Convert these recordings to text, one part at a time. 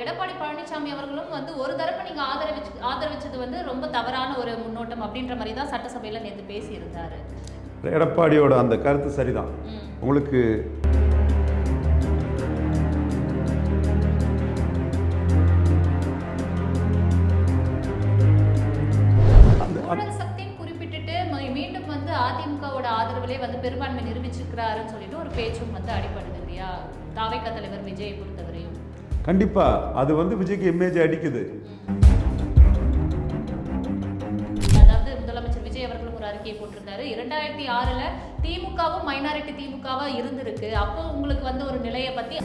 எடப்பாடி பழனிசாமி அவர்களும் வந்து ஒரு தரப்பு நீங்க ஆதரவிச்சது வந்து ரொம்ப தவறான ஒரு முன்னோட்டம் அப்படின்ற மாதிரி தான் சட்டசபையில நேற்று பேசியிருந்தாரு. எடப்பாடியோட அந்த கருத்து சரிதான். உங்களுக்கு மீண்டும் வந்து அதிமுகவோட ஆதரவிலே வந்து பெரும்பான்மை நிரூபிச்சிருக்கிறாருன்னு சொல்லிட்டு ஒரு பேச்சும் வந்து அடிபடுது இல்லையா? தாவேகா தலைவர் விஜயை பொறுத்தவரையும் கண்டிப்பா அது வந்து விஜய்க்கு இமேஜ் அடிக்குது. அதாவது முதலமைச்சர் விஜய் அவர்களும் ஒரு அறிக்கையை போட்டிருந்தாரு. 2006ல் திமுகவும் மைனாரிட்டி திமுகவா இருந்திருக்கு. அப்போ உங்களுக்கு வந்து ஒரு நிலையை பத்தி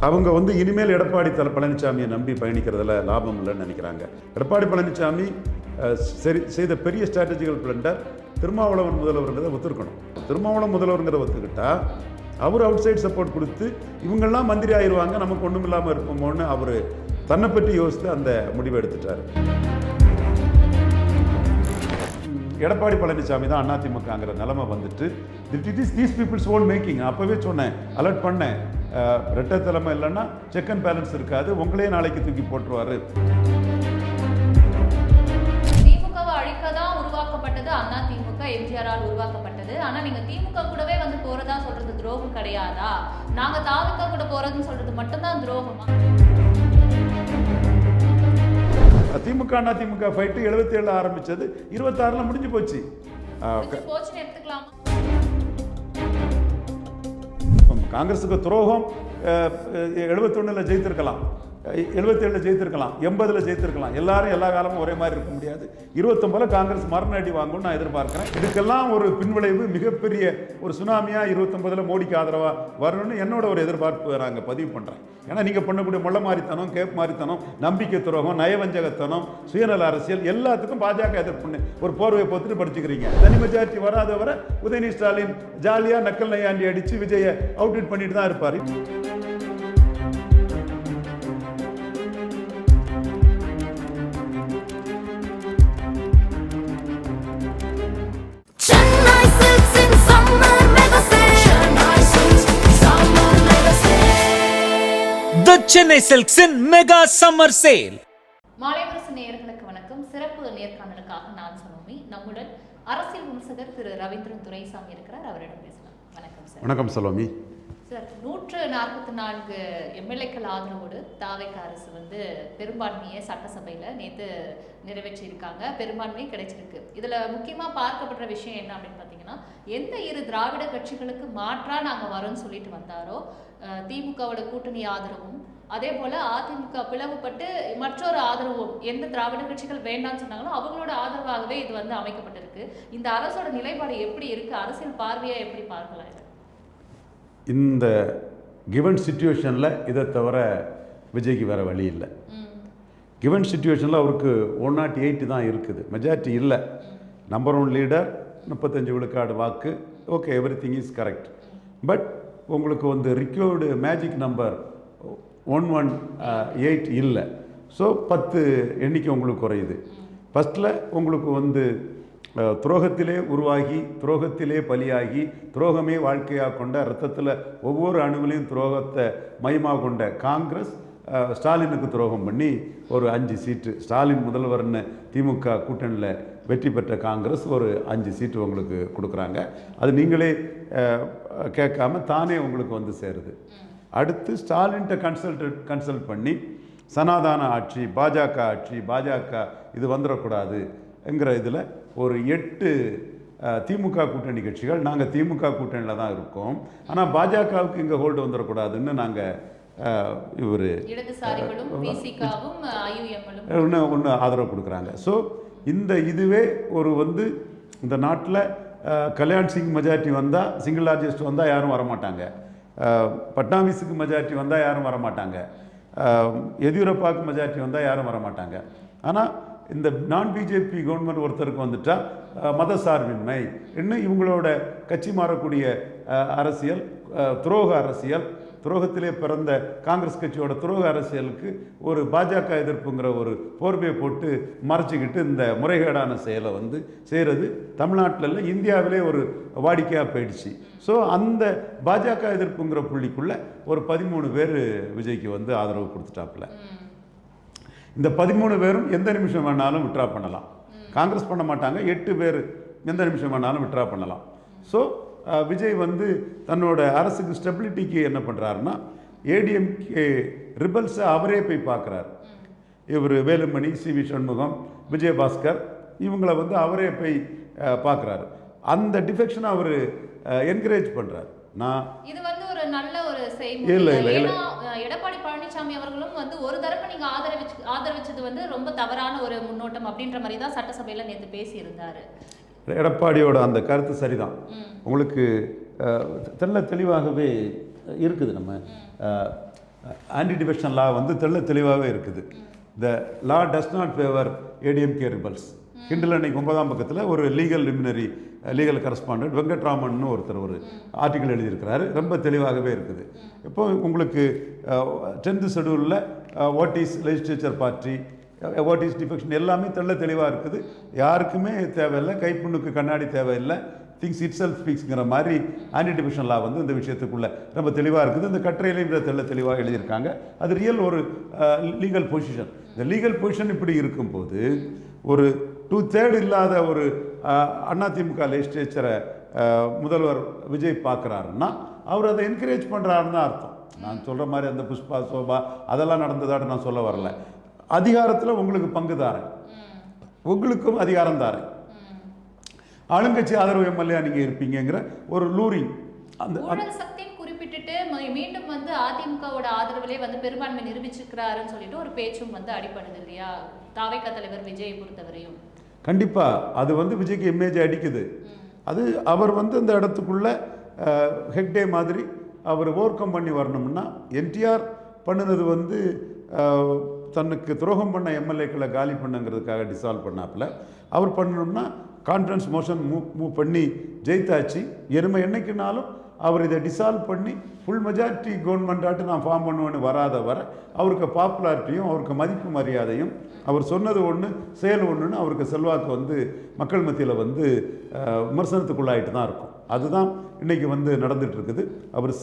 அவங்க வந்து இனிமேல் எடப்பாடி பழனிசாமியை நம்பி பயணிக்கிறதுல லாபம் இல்லைன்னு நினைக்கிறாங்க. எடப்பாடி பழனிசாமி செய்த பெரிய ஸ்ட்ராட்டஜிக்கல் பிளண்டர் திருமாவளவன் முதல்வருங்கிறத ஒத்துருக்கணும். திருமாவளவன் முதல்வருங்கிறத ஒத்துக்கிட்டா அவர் அவுட் சைட் சப்போர்ட் கொடுத்து இவங்கெல்லாம் மந்திரி ஆயிடுவாங்க, நமக்கு ஒன்றும் இல்லாமல் இருப்போமோன்னு அவர் தன்னை பற்றி யோசித்து அந்த முடிவை எடுத்துட்டார். எடப்பாடி பழனிசாமி தான் அதிமுகங்கிற நிலைமை வந்துட்டு it is these peoples own making. அப்போவே சொன்னேன், அலர்ட் பண்ணேன், ரெட்டை தலைமை இல்லைன்னா செக் அண்ட் பேலன்ஸ் இருக்காது, உங்களே நாளைக்கு தூக்கி போட்டுருவாரு. திமுகவை அழிக்க தான் உருவாக்கப்பட்டது அதிமுக, எம்ஜிஆரால் உருவாக்கப்பட்டது. ஆனா நீங்க திமுக கூடவே வந்து போறதா சொல்றது துரோகம் கிடையாதா? நாங்க தாவிக கூட போறதுன்னு சொல்றது மட்டும்தான் துரோகமா? திமுக அதிமுக ஃபைட்டு 77 ஆரம்பிச்சது, 26ல் முடிஞ்சு போச்சு. எடுத்துக்கலாம். காங்கிரஸுக்கு துரோகம் 71ல் ஜெயித்திருக்கலாம், 77ல் ஜெயித்திருக்கலாம், 80ல் ஜெயித்திருக்கலாம். எல்லாரும் எல்லா காலமும் ஒரே மாதிரி இருக்க முடியாது. 29ல் காங்கிரஸ் மரணடி வாங்கும்னு நான் எதிர்பார்க்கிறேன். இதுக்கெல்லாம் ஒரு பின்விளைவு மிகப்பெரிய ஒரு சுனாமியா 29ல் மோடிக்கு ஆதரவாக வரணும்னு என்னோட ஒரு எதிர்பார்ப்பு நாங்கள் பதிவு பண்ணுறேன். ஏன்னா நீங்கள் பண்ணக்கூடிய முள்ள மாறித்தனம், கேப் மாறித்தனம், நம்பிக்கை துரோகம், நயவஞ்சகத்தனம், சுயநல அரசியல் எல்லாத்துக்கும் பாஜக எதிர்ப்புன்னு ஒரு போர்வையை போத்துட்டு படிச்சுக்கிறீங்க. தனி மெஜாரிட்டி வராத வர உதயநிதி ஸ்டாலின் ஜாலியாக நக்கல் நையாண்டி அடித்து விஜயை அவுட்விட் பண்ணிட்டு தான் இருப்பார். The Chennai Silks in Mega Summer Sale. மாலைவரசு நேயர்களுக்கு வணக்கம். சிறப்பு நேர்காணலுக்காக நான் சலோமி. நம்முடன் அரசியல் விமர்சகர் திரு ரவீந்திரன் துரைசாமி இருக்கிறார். அவரிடம் பேசலாம். வணக்கம் சார். வணக்கம் சலோமி. சார், 144 எம்எல்ஏக்கள் ஆதரவோடு தாவேகா அரசு வந்து பெரும்பான்மையை சட்டசபையில் நேற்று நிறைவேற்றியிருக்காங்க. பெரும்பான்மை கிடைச்சிருக்கு. இதில் முக்கியமாக பார்க்கப்படுற விஷயம் என்ன அப்படின்னு பார்த்தீங்கன்னா, எந்த இரு திராவிட கட்சிகளுக்கு மாற்றா நாங்கள் வரோன்னு சொல்லிட்டு வந்தாரோ திமுகவோட கூட்டணி ஆதரவும், அதே போல் அதிமுக பிளவுபட்டு மற்றொரு ஆதரவும், எந்த திராவிட கட்சிகள் வேண்டாம்னு சொன்னாங்களோ அவங்களோட ஆதரவாகவே இது வந்து அமைக்கப்பட்டிருக்கு. இந்த அரசோட நிலைப்பாடு எப்படி இருக்குது? அரசியல் பார்வையாக எப்படி பார்க்கலாம்? இந்த கிவன் சிச்சுவேஷனில் இதை தவிர விஜய்க்கு வேறு வழி இல்லை. கிவன் சிச்சுவேஷனில் அவருக்கு 108 தான் இருக்குது, மெஜாரிட்டி இல்லை. நம்பர் 1 லீடர், 35 விழுக்காடு வாக்கு, okay, every thing is correct. But உங்களுக்கு வந்து ரிக்வயர்டு மேஜிக் நம்பர் 118 இல்லை. ஸோ 10 எண்ணிக்கை உங்களுக்கு குறையுது. ஃபஸ்ட்டில் உங்களுக்கு வந்து துரோகத்திலே உருவாகி, துரோகத்திலே பலியாகி, துரோகமே வாழ்க்கையாக கொண்ட, ரத்தத்தில் ஒவ்வொரு அணுவிலையும் துரோகத்தை மையமாக கொண்ட காங்கிரஸ் ஸ்டாலினுக்கு துரோகம் பண்ணி ஒரு 5 சீட்டு, ஸ்டாலின் முதல்வர்னு திமுக கூட்டணியில் வெற்றி பெற்ற காங்கிரஸ் ஒரு 5 சீட்டு உங்களுக்கு கொடுக்குறாங்க. அது நீங்களே கேட்காம தானே உங்களுக்கு வந்து சேருது. அடுத்து ஸ்டாலின்கிட்ட கன்சல்ட் பண்ணி சனாதான ஆட்சி, பாஜக ஆட்சி, பாஜக இது வந்துடக்கூடாதுங்கிற இதில் ஒரு 8 திமுக கூட்டணி கட்சிகள், நாங்கள் திமுக கூட்டணியில் தான் இருக்கோம், ஆனால் பாஜகவுக்கு இங்கே ஹோல்டு வந்துடக்கூடாதுன்னு நாங்கள் ஒன்று ஆதரவு கொடுக்குறாங்க. ஸோ இதுவே ஒரு வந்து இந்த நாட்டில் கல்யாண் சிங் மெஜாரிட்டி வந்தால், சிங்கிள் லார்ஜஸ்ட் வந்தால் யாரும் வரமாட்டாங்க. பட்னாவிஸுக்கு மெஜாரிட்டி வந்தால் யாரும் வரமாட்டாங்க. எதியூரப்பாவுக்கு மெஜாரிட்டி வந்தால் யாரும் வரமாட்டாங்க. ஆனால் இந்த நான் பிஜேபி கவர்மெண்ட் ஒருத்தருக்கு வந்துட்டா மதசார்பின்மை, இன்னும் இவங்களோட கட்சி மாறக்கூடிய அரசியல், துரோக அரசியல், துரோகத்திலே பிறந்த காங்கிரஸ் கட்சியோட துரோக அரசியலுக்கு ஒரு பாஜக எதிர்ப்புங்கிற ஒரு போர்வையை போட்டு மறைச்சிக்கிட்டு இந்த முறைகேடான செயலை வந்து செய்கிறது தமிழ்நாட்டில் இல்லை, இந்தியாவிலே ஒரு வாடிக்கையாக போயிடுச்சு. ஸோ அந்த பாஜக எதிர்ப்புங்கிற புள்ளிக்குள்ளே ஒரு 13 பேர் விஜய்க்கு வந்து ஆதரவு கொடுத்துட்டாப்புல. இந்த 13 பேரும் எந்த நிமிஷம் வேணாலும் விட்ரா பண்ணலாம். காங்கிரஸ் பண்ண மாட்டாங்க, 8 பேர் எந்த நிமிஷம் வேணாலும் விட்ரா பண்ணலாம். ஸோ விஜய் வந்து தன்னோட அரசுக்கு ஸ்டெபிலிட்டிக்கு என்ன பண்ணுறாருன்னா, ஏடிஎம்கே ரிபல்ஸை அவரே போய் பார்க்குறாரு. இவர் வேலுமணி, சி.வி. சண்முகம், விஜயபாஸ்கர் இவங்களை வந்து அவரே போய் பார்க்குறாரு. அந்த டிஃபெக்ஷனை அவர் என்கரேஜ் பண்ணுறாரு. இது வந்து ஒரு நல்ல ஒரு செய்முறை. ஏன்னா எடப்பாடி பழனிசாமி அவர்களும் வந்து ஒரு தரப்பு நீங்க ஆதரவிச்சது வந்து ரொம்ப தவறான ஒரு முன்னோட்டம் அப்படின்ற மாதிரி தான் சட்டசபையில நேற்று பேசி இருந்தாரு. எடப்பாடியோட அந்த கருத்து சரிதான். உங்களுக்கு தெளிவாகவே இருக்குது. நம்ம ஆன்டி டிஃபெக்ஷன் லா வந்து தெளிவாகவே இருக்குது. The law does not favour ADMK rebels. கிண்டல் அன்னைக்கு 9ஆம் பக்கத்தில் ஒரு லீகல் கரஸ்பாண்டன்ட் வெங்கட்ராமன் ஒருத்தர் ஒரு ஆர்டிக்கல் எழுதியிருக்கிறாரு. ரொம்ப தெளிவாகவே இருக்குது. இப்போ உங்களுக்கு 10th ஷெடியூலில் what is legislature party, what is defection எல்லாமே தெளிவாக இருக்குது. யாருக்குமே தேவையில்லை, கைப்புண்ணுக்கு கண்ணாடி தேவையில்லை, திங்ஸ் இட் செல்ஃப் ஸ்பீக்ஸ்ங்கிற மாதிரி ஆன்டி டிஃபெக்ஷன் லா வந்து இந்த விஷயத்துக்குள்ளே ரொம்ப தெளிவாக இருக்குது. இந்த கட்டுரையிலையும் இதை தெளிவாக எழுதியிருக்காங்க. அது ரியல் ஒரு லீகல் பொசிஷன். இந்த லீகல் பொசிஷன் இப்படி இருக்கும்போது ஒரு 2/3 இல்லாத ஒரு அதிமுக லெஜிஸ்லேச்சரை முதல்வர் விஜய் பார்க்குறாருன்னா அவர் அதை என்கரேஜ் பண்ணுறாருன்னு தான் அர்த்தம். நான் சொல்கிற மாதிரி அந்த புஷ்பா சோபா அதெல்லாம் நடந்ததாட்டு நான் சொல்ல வரல. அதிகாரத்தில் உங்களுக்கு பங்கு தாரேன், உங்களுக்கும் அதிகாரம் தாரேன், ஆளுங்கட்சி ஆதரவு எம்எல்ஏ நீங்கள் இருப்பீங்கிற ஒரு லூரிங் அந்த சக்தின்னு குறிப்பிட்டுட்டு மீண்டும் வந்து அதிமுகவோட ஆதரவிலே வந்து பெரும்பான்மை நிரூபிச்சிருக்கிறாருன்னு சொல்லிட்டு ஒரு பேச்சும் வந்து அடிப்படுது இல்லையா தாவேகா தலைவர் விஜயை பொறுத்தவரையும்? கண்டிப்பாக அது வந்து விஜய்க்கு இமேஜ் அடிக்குது. அது அவர் வந்து அந்த இடத்துக்குள்ள ஹெக்டே மாதிரி அவர் ஓவர் கம் பண்ணி வரணும்னா, என்டிஆர் பண்ணினது வந்து தனக்கு துரோகம் பண்ண எம்எல்ஏக்களை காலி பண்ணுங்கிறதுக்காக டிசால்வ் பண்ணாப்புல அவர் பண்ணணும்னா கான்ஃபரன்ஸ் மோஷன் மூவ் பண்ணி ஜெயித்தாச்சு. எருமை என்னைக்குனாலும் அவர் இதை டிசால்வ் பண்ணி ஃபுல் மெஜாரிட்டி கவர்மெண்ட்டாட்டு நான் ஃபார்ம் பண்ணுவேன்னு வராத வர அவருக்கு பாப்புலாரிட்டியும் அவருக்கு மதிப்பு மரியாதையும் அவர் சொன்னது ஒன்று செயல் ஒன்றுன்னு அவருக்கு செல்வாக்கு வந்து மக்கள் மத்தியில் வந்து விமர்சனத்துக்குள்ளாயிட்டு தான் இருக்கும். அதுதான் இன்றைக்கி வந்து நடந்துட்டு இருக்குது. அவர்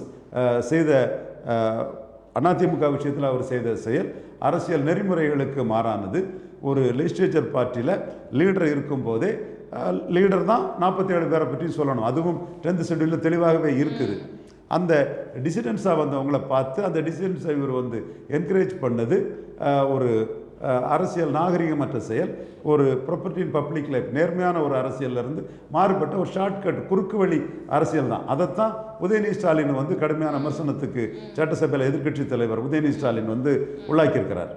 செய்த அதிமுக விஷயத்தில் அவர் செய்த செயல் அரசியல் நெறிமுறைகளுக்கு மாறானது. ஒரு லெஜிஸ்லேச்சர் பார்ட்டியில் லீடர் இருக்கும்போதே லீடர் தான் 47 பேரை பற்றி சொல்லணும். அதுவும் 10th ஷெட்யூலில் தெளிவாகவே இருக்குது. அந்த டிசிடென்ஸாக வந்தவங்கள பார்த்து அந்த டிசிடென்ஸை இவர் வந்து என்கரேஜ் பண்ணது ஒரு அரசியல் நாகரிகமற்ற செயல், ஒரு ப்ராப்பர்ட்டி இன் பப்ளிக் லைஃப், நேர்மையான ஒரு அரசியலிருந்து மாறுபட்ட ஒரு ஷார்ட்கட் குறுக்கு வழி அரசியல் தான். அதைத்தான் உதயநிதி ஸ்டாலின் வந்து கடுமையான விமர்சனத்துக்கு சட்டசபையில் எதிர்க்கட்சி தலைவர் உதயநிதி ஸ்டாலின் வந்து உள்ளாக்கியிருக்கிறார்.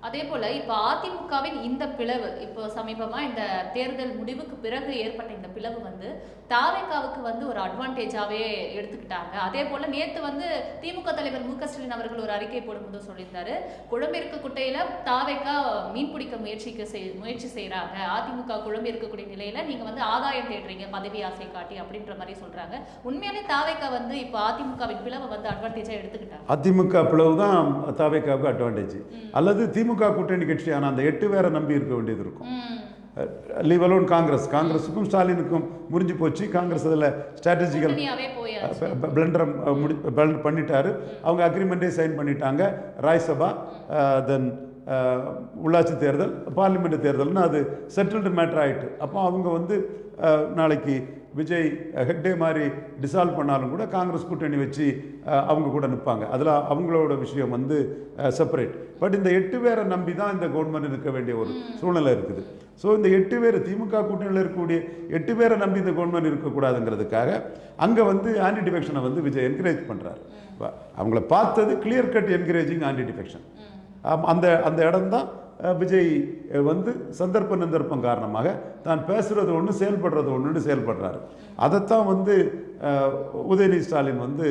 அதே போல இப்போ அதிமுகவின் இந்த பிளவு, இப்போ சமீபமா இந்த தேர்தல் முடிவுக்கு பிறகு ஏற்பட்ட இந்த பிளவு வந்து தாவேகாவுக்கு வந்து ஒரு அட்வான்டேஜாவே எடுத்துக்கிட்டாங்க. அதே போல நேற்று வந்து திமுக தலைவர் மு க ஸ்டாலின் அவர்கள் ஒரு அறிக்கை போடும்போது சொல்லியிருந்தாரு, குழம்பிற்கு குட்டையில தாவேகா மீன் பிடிக்க முயற்சி செய்யறாங்க, அதிமுக குழம்பு இருக்கக்கூடிய நிலையில நீங்க வந்து ஆதாயம் தேடுறீங்க பதவி ஆசை காட்டி அப்படின்ற மாதிரி சொல்றாங்க. உண்மையாலே தாவேகா வந்து இப்போ அதிமுகவின் பிளவை வந்து அட்வான்டேஜா எடுத்துக்கிட்டாங்க. அதிமுக பிளவு தான் தாவேகாவுக்கு அட்வான்டேஜ். அல்லது திமுக கூட்டணி கட்சியான அந்த 8 பேரை நம்பி இருக்க வேண்டியது இருக்கும். லீவ் அலோன் காங்கிரஸுக்கும் ஸ்டாலினுக்கும் முறிஞ்சு போச்சு. காங்கிரஸ் அதில் ஸ்ட்ராட்டஜிக்கல் பிளண்டர் பண்ணிட்டாரு. அவங்க அக்ரிமெண்ட்டே சைன் பண்ணிட்டாங்க. ராய்சபா, தென் உள்ளாட்சி தேர்தல், பார்லிமெண்ட் தேர்தல்னு அது செட்டில்டு மேட்டர் ஆகிட்டு. அப்போ அவங்க வந்து நாளைக்கு விஜய் ஹெக்டே மாதிரி டிசால்வ் பண்ணாலும் கூட காங்கிரஸ் கூட்டணி வச்சு அவங்க கூட நிற்பாங்க. அதில் அவங்களோட விஷயம் வந்து செப்பரேட். பட் இந்த 8 பேரை நம்பி தான் இந்த கவர்மெண்ட் இருக்க வேண்டிய ஒரு சூழ்நிலை இருக்குது. ஸோ இந்த 8 பேர் திமுக கூட்டணியில் இருக்கக்கூடிய 8 பேரை நம்பி இந்த கவர்மெண்ட் இருக்கக்கூடாதுங்கிறதுக்காக அங்கே வந்து ஆன்டி டிஃபெக்ஷனை வந்து விஜய் என்கரேஜ் பண்ணுறாரு. அவங்கள பார்த்தது clear cut encouraging anti defection. அந்த இடம் தான் விஜய் வந்து சந்தர்ப்பம் காரணமாக தான் பேசுகிறது ஒன்று செயல்படுறது ஒன்றுன்னு செயல்படுறாரு. அதைத்தான் வந்து உதயநிதி ஸ்டாலின் வந்து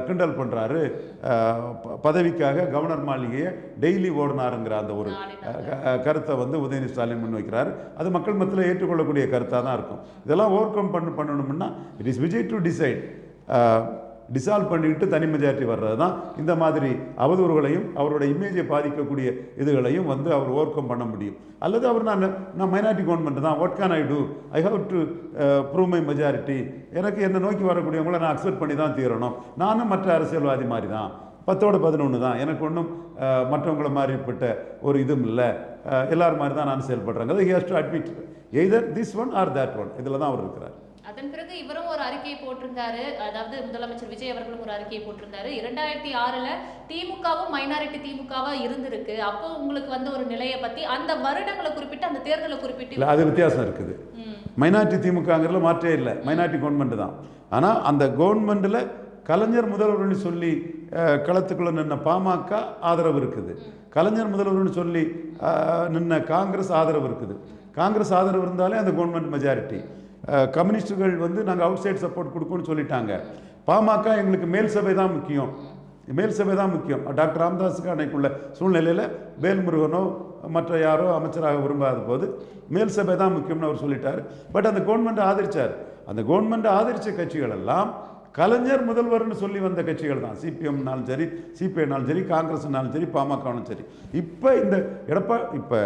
கிண்டல் பண்ணுறாரு, பதவிக்காக கவர்னர் மாளிகையை டெய்லி ஓடினாருங்கிற அந்த ஒரு கருத்தை வந்து உதயநிதி ஸ்டாலின் முன்வைக்கிறாரு. அது மக்கள் மத்தியில் ஏற்றுக்கொள்ளக்கூடிய கருத்தாக தான் இருக்கும். இதெல்லாம் ஓவர் கம் பண்ணணும்னா it is Vijay to decide. Dissolve பண்ணிக்கிட்டு தனி மெஜாரிட்டி வர்றது தான் இந்த மாதிரி அவதூறுகளையும் அவரோட இமேஜை பாதிக்கக்கூடிய இதுகளையும் வந்து அவர் ஓவர் கம் பண்ண முடியும். அல்லது அவர் நான் மைனாரிட்டி கவர்மெண்ட் தான், what can I do, I have to prove my majority, எனக்கு என்னை நோக்கி வரக்கூடியவங்கள நான் அக்செப்ட் பண்ணி தான் தீரணும், நானும் மற்ற அரசியல்வாதி மாதிரி தான், 10-11 தான், எனக்கு ஒன்றும் மற்றவங்கள மாதிரிப்பட்ட ஒரு இதுவும் இல்லை, எல்லாரும் மாதிரி தான் நான் செயல்படுறேங்க. He has to admit either this one or that one. இதில் தான் அவர் இருக்கிறார். அதன் பிறகு இவரும் ஒரு அறிக்கையை போட்டிருந்தாரு. அதாவது முதலமைச்சர் விஜய் அவர்களும் ஒரு அறிக்கையை போட்டிருந்தாரு. 2006ல் திமுகவும் மைனாரிட்டி திமுகவா இருந்திருக்கு. அப்போ உங்களுக்கு வந்து ஒரு நிலையை பத்தி அந்த வருடங்களை குறிப்பிட்டு அந்த தேர்தலை குறிப்பிட்டு அது வித்தியாசம் இருக்குது. மைனாரிட்டி திமுகங்கிறதுல மாற்றே இல்லை, மைனாரிட்டி கவர்மெண்ட் தான். ஆனால் அந்த கவர்மெண்ட்டில் கலைஞர் முதல்வர்னு சொல்லி களத்துக்குள்ள நின்ன பாமக ஆதரவு இருக்குது, கலைஞர் முதல்வர்னு சொல்லி நின்ன காங்கிரஸ் ஆதரவு இருக்குது. காங்கிரஸ் ஆதரவு இருந்தாலே அந்த கவர்மெண்ட் மெஜாரிட்டி. கம்யூனிஸ்டுகள் வந்து நாங்கள் அவுட் சைட் சப்போர்ட் கொடுக்கணும்னு சொல்லிட்டாங்க. பாமக எங்களுக்கு மேல் சபை தான் முக்கியம், மேல் சபை தான் முக்கியம். டாக்டர் ராமதாஸுக்கு அன்னைக்குள்ள சூழ்நிலையில் வேல்முருகனோ மற்ற யாரோ அமைச்சராக விரும்பாத போது மேல் சபை தான் முக்கியம்னு அவர் சொல்லிட்டார். பட் அந்த கவர்மெண்ட்டை ஆதரித்தார். அந்த கவர்மெண்ட்டை ஆதரித்த கட்சிகள் எல்லாம் கலைஞர் முதல்வர்னு சொல்லி வந்த கட்சிகள் தான். சிபிஎம்னாலும் சரி, சிபிஐனாலும் சரி, காங்கிரஸ்னாலும் சரி, பாமகனாலும் சரி. இப்போ இந்த இப்போ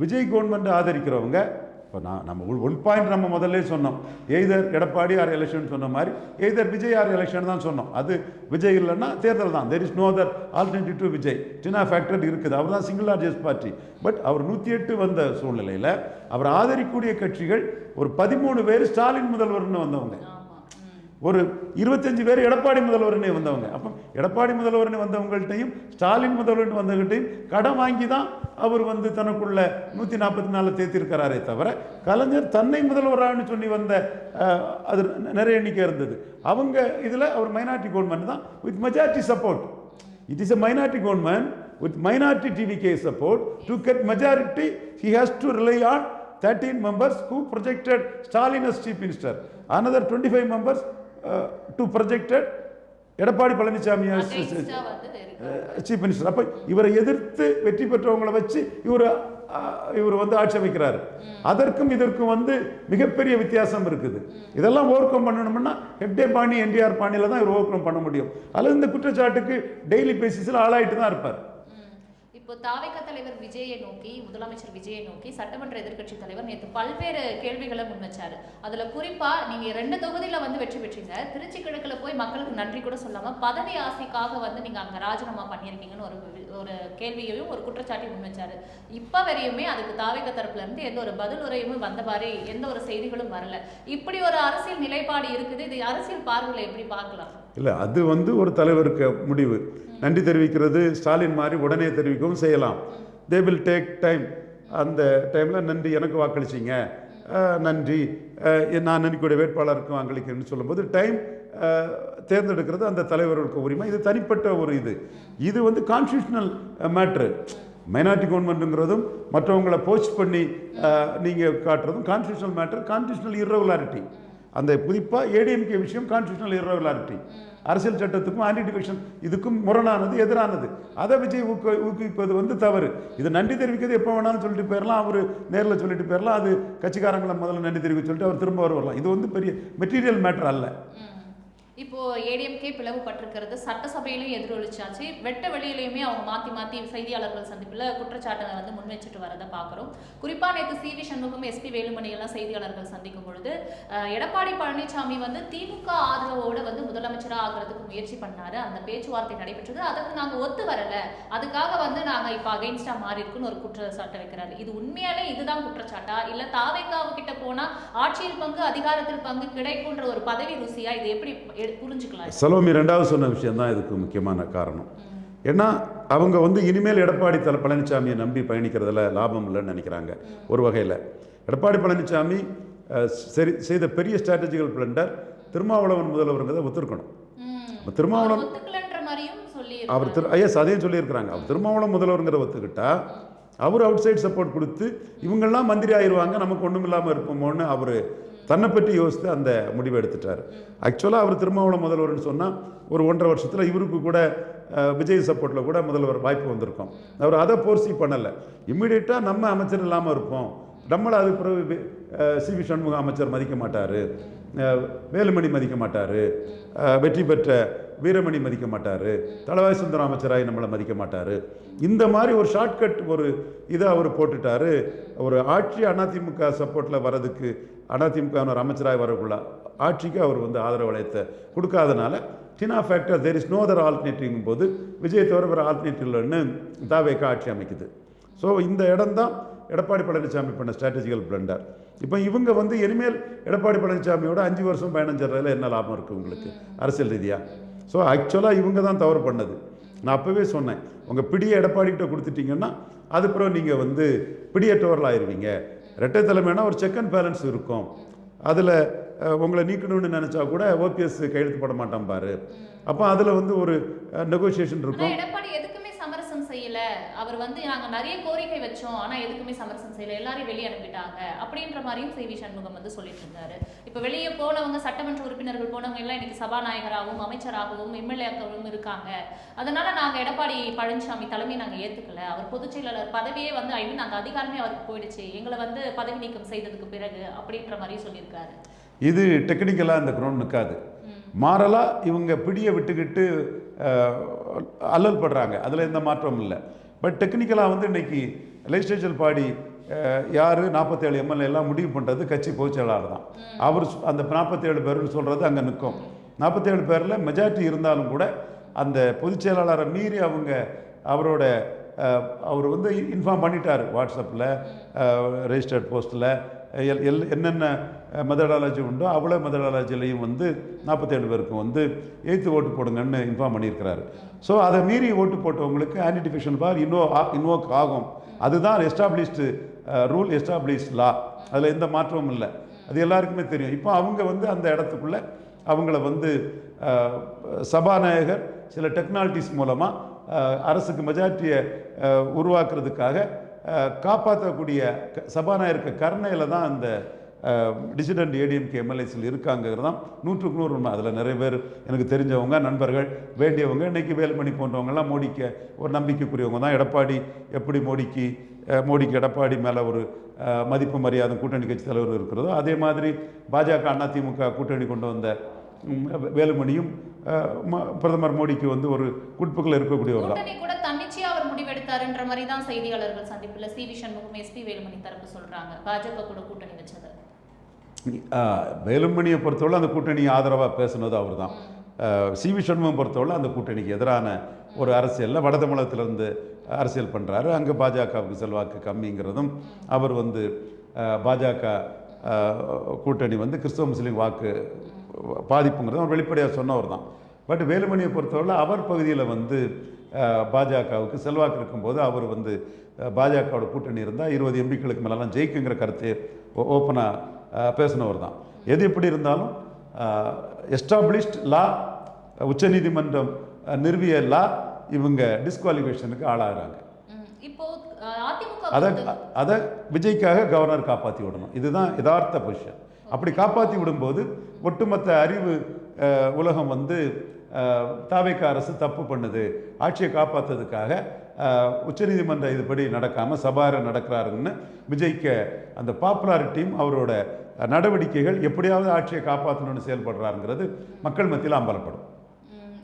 விஜய் கவர்மெண்ட்டை ஆதரிக்கிறவங்க இப்போ நம்ம ஒன் பாயிண்ட் நம்ம முதல்ல சொன்னோம், எய்தர் எடப்பாடி ஆர் எலெக்ஷன் சொன்ன மாதிரி எய்தர் விஜய் ஆர் எலெக்ஷன் தான் சொன்னோம். அது விஜய் இல்லைன்னா தேர்தல் தான். There is no other alternative to Vijay. TINA factor இருக்குது, அவர் தான் சிங்கிள் லார்ஜஸ்ட் பார்ட்டி. பட் அவர் 108 வந்த சூழ்நிலையில் அவர் ஆதரிக்கக்கூடிய கட்சிகள் ஒரு 13 பேர் ஸ்டாலின் முதல்வர்னு வந்தவங்க, ஒரு 25 பேர் எடப்பாடி முதல்வர்னே வந்தவங்க. அப்போ எடப்பாடி முதல்வர்னு வந்தவங்கள்ட்டையும் ஸ்டாலின் முதல்வர்னு வந்தவங்கள்ட்டையும் கடன் வாங்கி தான் அவர் வந்து தனக்குள்ள 144 தேர்த்திருக்கிறாரே தவிர கலைஞர் தன்னை முதல்வரான்னு சொல்லி வந்த அது நிறைய எண்ணிக்கை இருந்தது. அவங்க இதில் அவர் மைனாரிட்டி கவர்மெண்ட் தான் with majority support. It is a minority government with minority TVK support. To get majority, he has to rely on 13 members who projected Stalin as chief minister. Another 25 members to projected Edappadi Palaniswami chief minister. அப்போ இவரை எதிர்த்து வெற்றி பெற்றவங்களை வச்சு இவர் வந்து ஆட்சி அமைக்கிறார். அதற்கும் இதற்கும் வந்து மிகப்பெரிய வித்தியாசம் இருக்குது. இதெல்லாம் ஓவர் கம் பண்ணணும்னா ஹெக்டே பாணி என்டிஆர் பாணியில் தான் இவர் ஓவர் கம் பண்ண முடியும். அல்லது இந்த குற்றச்சாட்டுக்கு டெய்லி பேசிஸில் ஆளாயிட்டு தான் இருப்பார். இப்போ தாவேகா தலைவர் விஜயை நோக்கி, முதலமைச்சர் விஜயை நோக்கி சட்டமன்ற எதிர்க்கட்சி தலைவர் நேற்று பல்வேறு கேள்விகளை முன் வச்சாரு. அதுல குறிப்பா நீங்க 2 தொகுதியில வந்து வெற்றி பெற்றீங்க, திருச்சி கிழக்குல போய் மக்களுக்கு நன்றி கூட சொல்லாம பதவி ஆசைக்காக வந்து நீங்க அங்க ராஜினாமா பண்ணியிருக்கீங்கன்னு ஒரு கேள்வியையும் ஒரு குற்றச்சாட்டையும் முன் வச்சாரு. இப்ப வரையுமே அதுக்கு தாவேகா தரப்புல இருந்து எந்த ஒரு பதில் உரையும் வந்த மாதிரி எந்த ஒரு செய்திகளும் வரல. இப்படி ஒரு அரசியல் நிலைப்பாடு இருக்குது. இது அரசியல் பார்வையில எப்படி பார்க்கலாம்? இல்லை, அது வந்து ஒரு தலைவருக்கு முடிவு. நன்றி தெரிவிக்கிறது ஸ்டாலின் மாதிரி உடனே தெரிவிக்கவும் செய்யலாம். They will take time. அந்த டைமில் நன்றி, எனக்கு வாக்களிச்சிங்க, நன்றி, நான் நன்றிக்கூடிய வேட்பாளருக்கும் வாக்களிக்கிறேன்னு சொல்லும்போது டைம் தேர்ந்தெடுக்கிறது அந்த தலைவர்களுக்கு உரிமை. இது தனிப்பட்ட ஒரு இது வந்து கான்ஸ்டியூஷனல் மேட்ரு. மைனாரிட்டி கவர்மெண்ட்டுங்கிறதும் மற்றவங்களை போஸ்ட் பண்ணி நீங்கள் காட்டுறதும் கான்ஸ்டியூஷனல் மேட்ரு, கான்ஸ்டியூஷனல் இர்ரெகுலாரிட்டி. அந்த குறிப்பாக ஏடிஎம்கே விஷயம் கான்ஸ்டியூஷனல் இர்ரெகுலாரிட்டி. அரசியல் சட்டத்துக்கும் ஆன்டி டிஃபெக்ஷன் இதுக்கும் முரணானது, எதிரானது. அதை விஜய் ஊக்குவிப்பது வந்து தவறு. இது நன்றி தெரிவிக்கிறது எப்போ வேணாலும் சொல்லிட்டு போயிடலாம், அவர் நேரில் சொல்லிட்டு போயிடலாம், அது கட்சிக்காரங்களை முதல்ல நன்றி தெரிவிக்க சொல்லிட்டு அவர் திரும்ப வரலாம். இது வந்து பெரிய மெட்டீரியல் மேட்டர் அல்ல. இப்போ ஏடிஎம்கே பிளவுபட்டிருக்கிறது சட்டசபையிலும் எதிரொலிச்சாச்சு, வெட்ட வெளியிலையுமே அவங்க மாற்றி செய்தியாளர்கள் சந்திப்பில் குற்றச்சாட்டை வந்து முன் வச்சுட்டு வரதை பார்க்குறோம். குறிப்பாக நேற்று சிவி சண்முகம், எஸ்பி வேலுமணி எல்லாம் செய்தியாளர்கள் சந்திக்கும் பொழுது எடப்பாடி பழனிசாமி வந்து திமுக ஆதரவோடு வந்து முதலமைச்சராக ஆகிறதுக்கு முயற்சி பண்ணாரு, அந்த பேச்சுவார்த்தை நடைபெற்றது, அதற்கு நாங்கள் ஒத்து வரலை, அதுக்காக வந்து நாங்கள் இப்போ அகைன்ஸ்டாக மாறி இருக்குன்னு ஒரு குற்றச்சாட்டை வைக்கிறாரு. இது உண்மையாலே இதுதான் குற்றச்சாட்டா, இல்லை தாவேகாவுக்கிட்ட போனால் ஆட்சியில் பங்கு அதிகாரத்தில் பங்கு கிடைக்குன்ற ஒரு பதவி ருசியா, இது எப்படி புரிஞ்சுக்கலாம்? சலோமி 2வது சொன்ன விஷயம் தான் இதுக்கு முக்கியமான காரணம். ஏன்னா அவங்க வந்து இனிமேல் எடப்பாடி பழனிசாமியை நம்பி பயணிக்கிறதுல லாபம் இல்லைன்னு நினைக்கிறாங்க. ஒரு வகையில் எடப்பாடி பழனிசாமி செய்த பெரிய ஸ்ட்ராட்டஜிக்கல் பிளண்டர் திருமாவளவன் முதல்வருங்கிறத ஒத்துருக்கணும். திருமாவளவன் அவர் அதையும் சொல்லியிருக்கிறாங்க. அவர் திருமாவளவன் முதல்வருங்கிறத ஒத்துக்கிட்டா அவர் அவுட் சைட் சப்போர்ட் கொடுத்து இவங்கெல்லாம் மந்திரி ஆயிடுவாங்க, நமக்கு ஒன்றும் இல்லாமல் இருப்போமோன்னு அவர் தன்னை பற்றி யோசித்து அந்த முடிவை எடுத்துட்டார். ஆக்சுவலாக அவர் திருமாவளவன் முதல்வர்னு சொன்னால் ஒரு 1.5 வருஷத்தில் இவருக்கு கூட விஜய் சப்போர்ட்டில் கூட முதல்வர் வாய்ப்பு வந்திருக்கும். அவர் அதை போர்சி பண்ணலை. இம்மிடியட்டாக நம்ம அமைச்சர் இல்லாமல் இருப்போம், நம்மளை அது பிறகு சி.வி. சண்முகம் அமைச்சர் மதிக்க மாட்டார், வேலுமணி மதிக்க மாட்டார், வெற்றி பெற்ற வீரமணி மதிக்க மாட்டார், தளவாய் சுந்தரம் அமைச்சராகி நம்மளை மதிக்க மாட்டார். இந்த மாதிரி ஒரு ஷார்ட்கட் ஒரு இதை அவர் போட்டுட்டார். ஒரு ஆட்சி அதிமுக சப்போர்ட்டில் வர்றதுக்கு, அதிமுக ஒரு அமைச்சராக வரக்குள்ள ஆட்சிக்கு அவர் ஆதரவு வளையத்தை கொடுக்காதனால TINA factor there is no other ஆல்டர்னேட்டிவ்ங்கும் போது விஜய் தவிர வேறு ஆல்டர்னேட்டிவ் இல்லைன்னு தாவேக்கா ஆட்சி அமைக்குது. ஸோ இந்த இடம் தான் எடப்பாடி பழனிசாமி பண்ண ஸ்ட்ராட்டஜிக்கல் பிளண்டர். இப்போ இவங்க இனிமேல் எடப்பாடி பழனிசாமியோட 5 வருஷம் பயணம் செய்கிறதுல என்ன லாபம் இருக்குது உங்களுக்கு அரசியல் ரீதியாக? ஸோ ஆக்சுவலாக இவங்க தான் தவறு பண்ணது. நான் அப்போவே சொன்னேன், உங்கள் பிடியை எடப்பாடிக்கிட்ட கொடுத்துட்டிங்கன்னா அது பிறகு நீங்கள் பிடியற்றவர்கள் ஆயிடுவீங்க. இரட்டை தலைமைனா ஒரு செக் அண்ட் பேலன்ஸ் இருக்கும். அதில் உங்களை நீக்கணும்னு நினச்சா கூட ஓபிஎஸ் கையெழுத்து போட மாட்டான் பாரு. அப்போ அதில் ஒரு நெகோசியேஷன் இருக்கும். எடப்பாடி எதுக்குமே சமரசம் செய்யல. அவர் நாங்க நிறைய கோரிக்கை வச்சோம், ஆனா எதுக்குமே சமரசம் செய்யல, எல்லாரையும் வெளியே அனுப்பிட்டாங்க அப்படின்ற மாதிரியும் சி.வி. சண்முகம் சொல்லிட்டு இருந்தாரு. இப்ப வெளியே போனவங்க, சட்டமன்ற உறுப்பினர்கள் போனவங்க எல்லாம் இன்னைக்கு சபாநாயகராகவும் அமைச்சராகவும் எம்எல்ஏக்களும் இருக்காங்க. அதனால நாங்க எடப்பாடி பழனிசாமி தலைமை நாங்க ஏத்துக்கல. அவர் பொதுச் செயலாளர் பதவியே அந்த அதிகாரமே அவருக்கு போயிடுச்சு, எங்களை பதவி நீக்கம் செய்ததுக்கு பிறகு அப்படின்ற மாதிரி சொல்லியிருக்காரு. இது டெக்னிக்கலாக இந்த கிரௌண்ட் நிற்காது. மாறலாக இவங்க பிடியை விட்டுக்கிட்டு அல்லல் படுறாங்க, அதில் எந்த மாற்றமும் இல்லை. பட் டெக்னிக்கலாக இன்னைக்கு லெஜிஸ்லேச்சர் பாடி யார் 47 எம்எல்ஏ எல்லாம் முடிவு பண்ணுறது கட்சி பொதுச் செயலாளர் தான். அவர் அந்த 47 பேர்னு சொல்கிறது அங்கே நிற்கும். 47 பேரில் மெஜாரிட்டி இருந்தாலும் கூட அந்த பொதுச் செயலாளரை மீறி அவர் இன்ஃபார்ம் பண்ணிட்டார் வாட்ஸ்அப்பில், ரெஜிஸ்டர்ட் போஸ்ட்டில், என்னென்ன மெத்தடாலஜி உண்டோ அவ்வளோ மெத்தடாலஜிலையும் 47 பேருக்கும் எய்த்து ஓட்டு போடுங்கன்னு இன்ஃபார்ம் பண்ணியிருக்கிறாரு. ஸோ அதை மீறி ஓட்டு போட்டவங்களுக்கு ஆன்டி டிஃபெக்ஷன் பார் இன்வோக் ஆகும். அதுதான் எஸ்டாப்ளிஷ்டு ரூல், எஸ்டாப்ளிஷ்ட் லா. அதில் எந்த மாற்றமும் இல்லை, அது எல்லாருக்குமே தெரியும். இப்போ அவங்க அந்த இடத்துக்குள்ளே அவங்கள சபாநாயகர் சில டெக்னாலஜிஸ் மூலமாக அரசுக்கு மெஜாரிட்டியை உருவாக்குறதுக்காக காப்பாற்றக்கூடிய சபாநாயகருக்கு கருணையில் தான் அந்த டிசிடென்ட் ஏடிஎம்கே எம்எல்ஏஸில் இருக்காங்கிறது தான் 100க்கு 100 உண்மை. அதில் நிறைய பேர் எனக்கு தெரிஞ்சவங்க, நண்பர்கள், வேண்டியவங்க. இன்றைக்கி வேலுமணி போன்றவங்கெல்லாம் மோடிக்கு ஒரு நம்பிக்கைக்குரியவங்க தான். எடப்பாடி எப்படி மோடிக்கு எடப்பாடி மேலே ஒரு மதிப்பு மரியாதை கூட்டணி கட்சி தலைவர் இருக்கிறதோ அதே மாதிரி பாஜக அதிமுக கூட்டணி கொண்டு வந்த வேலுமணியும் பிரதமர் மோடிக்கு ஒரு குட்புகள் இருக்கக்கூடியவர் தான். கூட தன்னிச்சையா அவர் முடிவெடுத்தாருன்ற மாதிரி தான் செய்தியாளர்கள் சந்திப்பில் சி.வி. சண்முகம், எஸ்.பி. வேலுமணி தரப்பு சொல்றாங்க. பாஜக கூட கூட்டணி வச்சது வேலுமணியை பொறுத்தவரை அந்த கூட்டணி ஆதரவாக பேசுனது அவர் தான். சி.வி. சண்முகம் பொறுத்தவரை அந்த கூட்டணிக்கு எதிரான ஒரு அரசியலில் வட தமிழகத்திலிருந்து அரசியல் பண்ணுறாரு. அங்கே பாஜகவுக்கு செல்வாக்கு கம்மிங்கிறதும் அவர் பாஜக கூட்டணி கிறிஸ்தவ முஸ்லீம் வாக்கு பாதிப்புங்கிறது அவர் வெளிப்படையாக சொன்னவர் தான். பட் வேலுமணியை பொறுத்தவரை அவர் பகுதியில் பாஜகவுக்கு செல்வாக்கு இருக்கும்போது அவர் பாஜகவோட கூட்டணி இருந்தால் 20 எம்பிக்களுக்கு மேலாம் ஜெயிக்குங்கிற கருத்தை ஓப்பனாக பேசினவர் தான். எது எப்படி இருந்தாலும் எஸ்டாப்ளிஷ்ட் லா, உச்சநீதிமன்றம் நிறுவிய லா இவங்க டிஸ்குவாலிஃபிகேஷனுக்கு ஆளாகிறாங்க. அதை விஜய்க்காக கவர்னர் காப்பாற்றி விடணும். இதுதான் யதார்த்த பொசிஷன். அப்படி காப்பாற்றி விடும்போது ஒட்டுமொத்த அறிவு உலகம் தாவேக்க அரசு தப்பு பண்ணுது, ஆட்சியை காப்பாற்றுறதுக்காக உச்சநீதிமன்ற இதுபடி நடக்காமல் சபார நடக்கிறாருன்னு விஜய்க்கு அந்த பாப்புலாரிட்டியும் அவரோட நடவடிக்கைகள் எப்படியாவது ஆட்சியை காப்பாற்றணும்னு செயல்படுறாருங்கிறது மக்கள் மத்தியில் அம்பலப்படும்.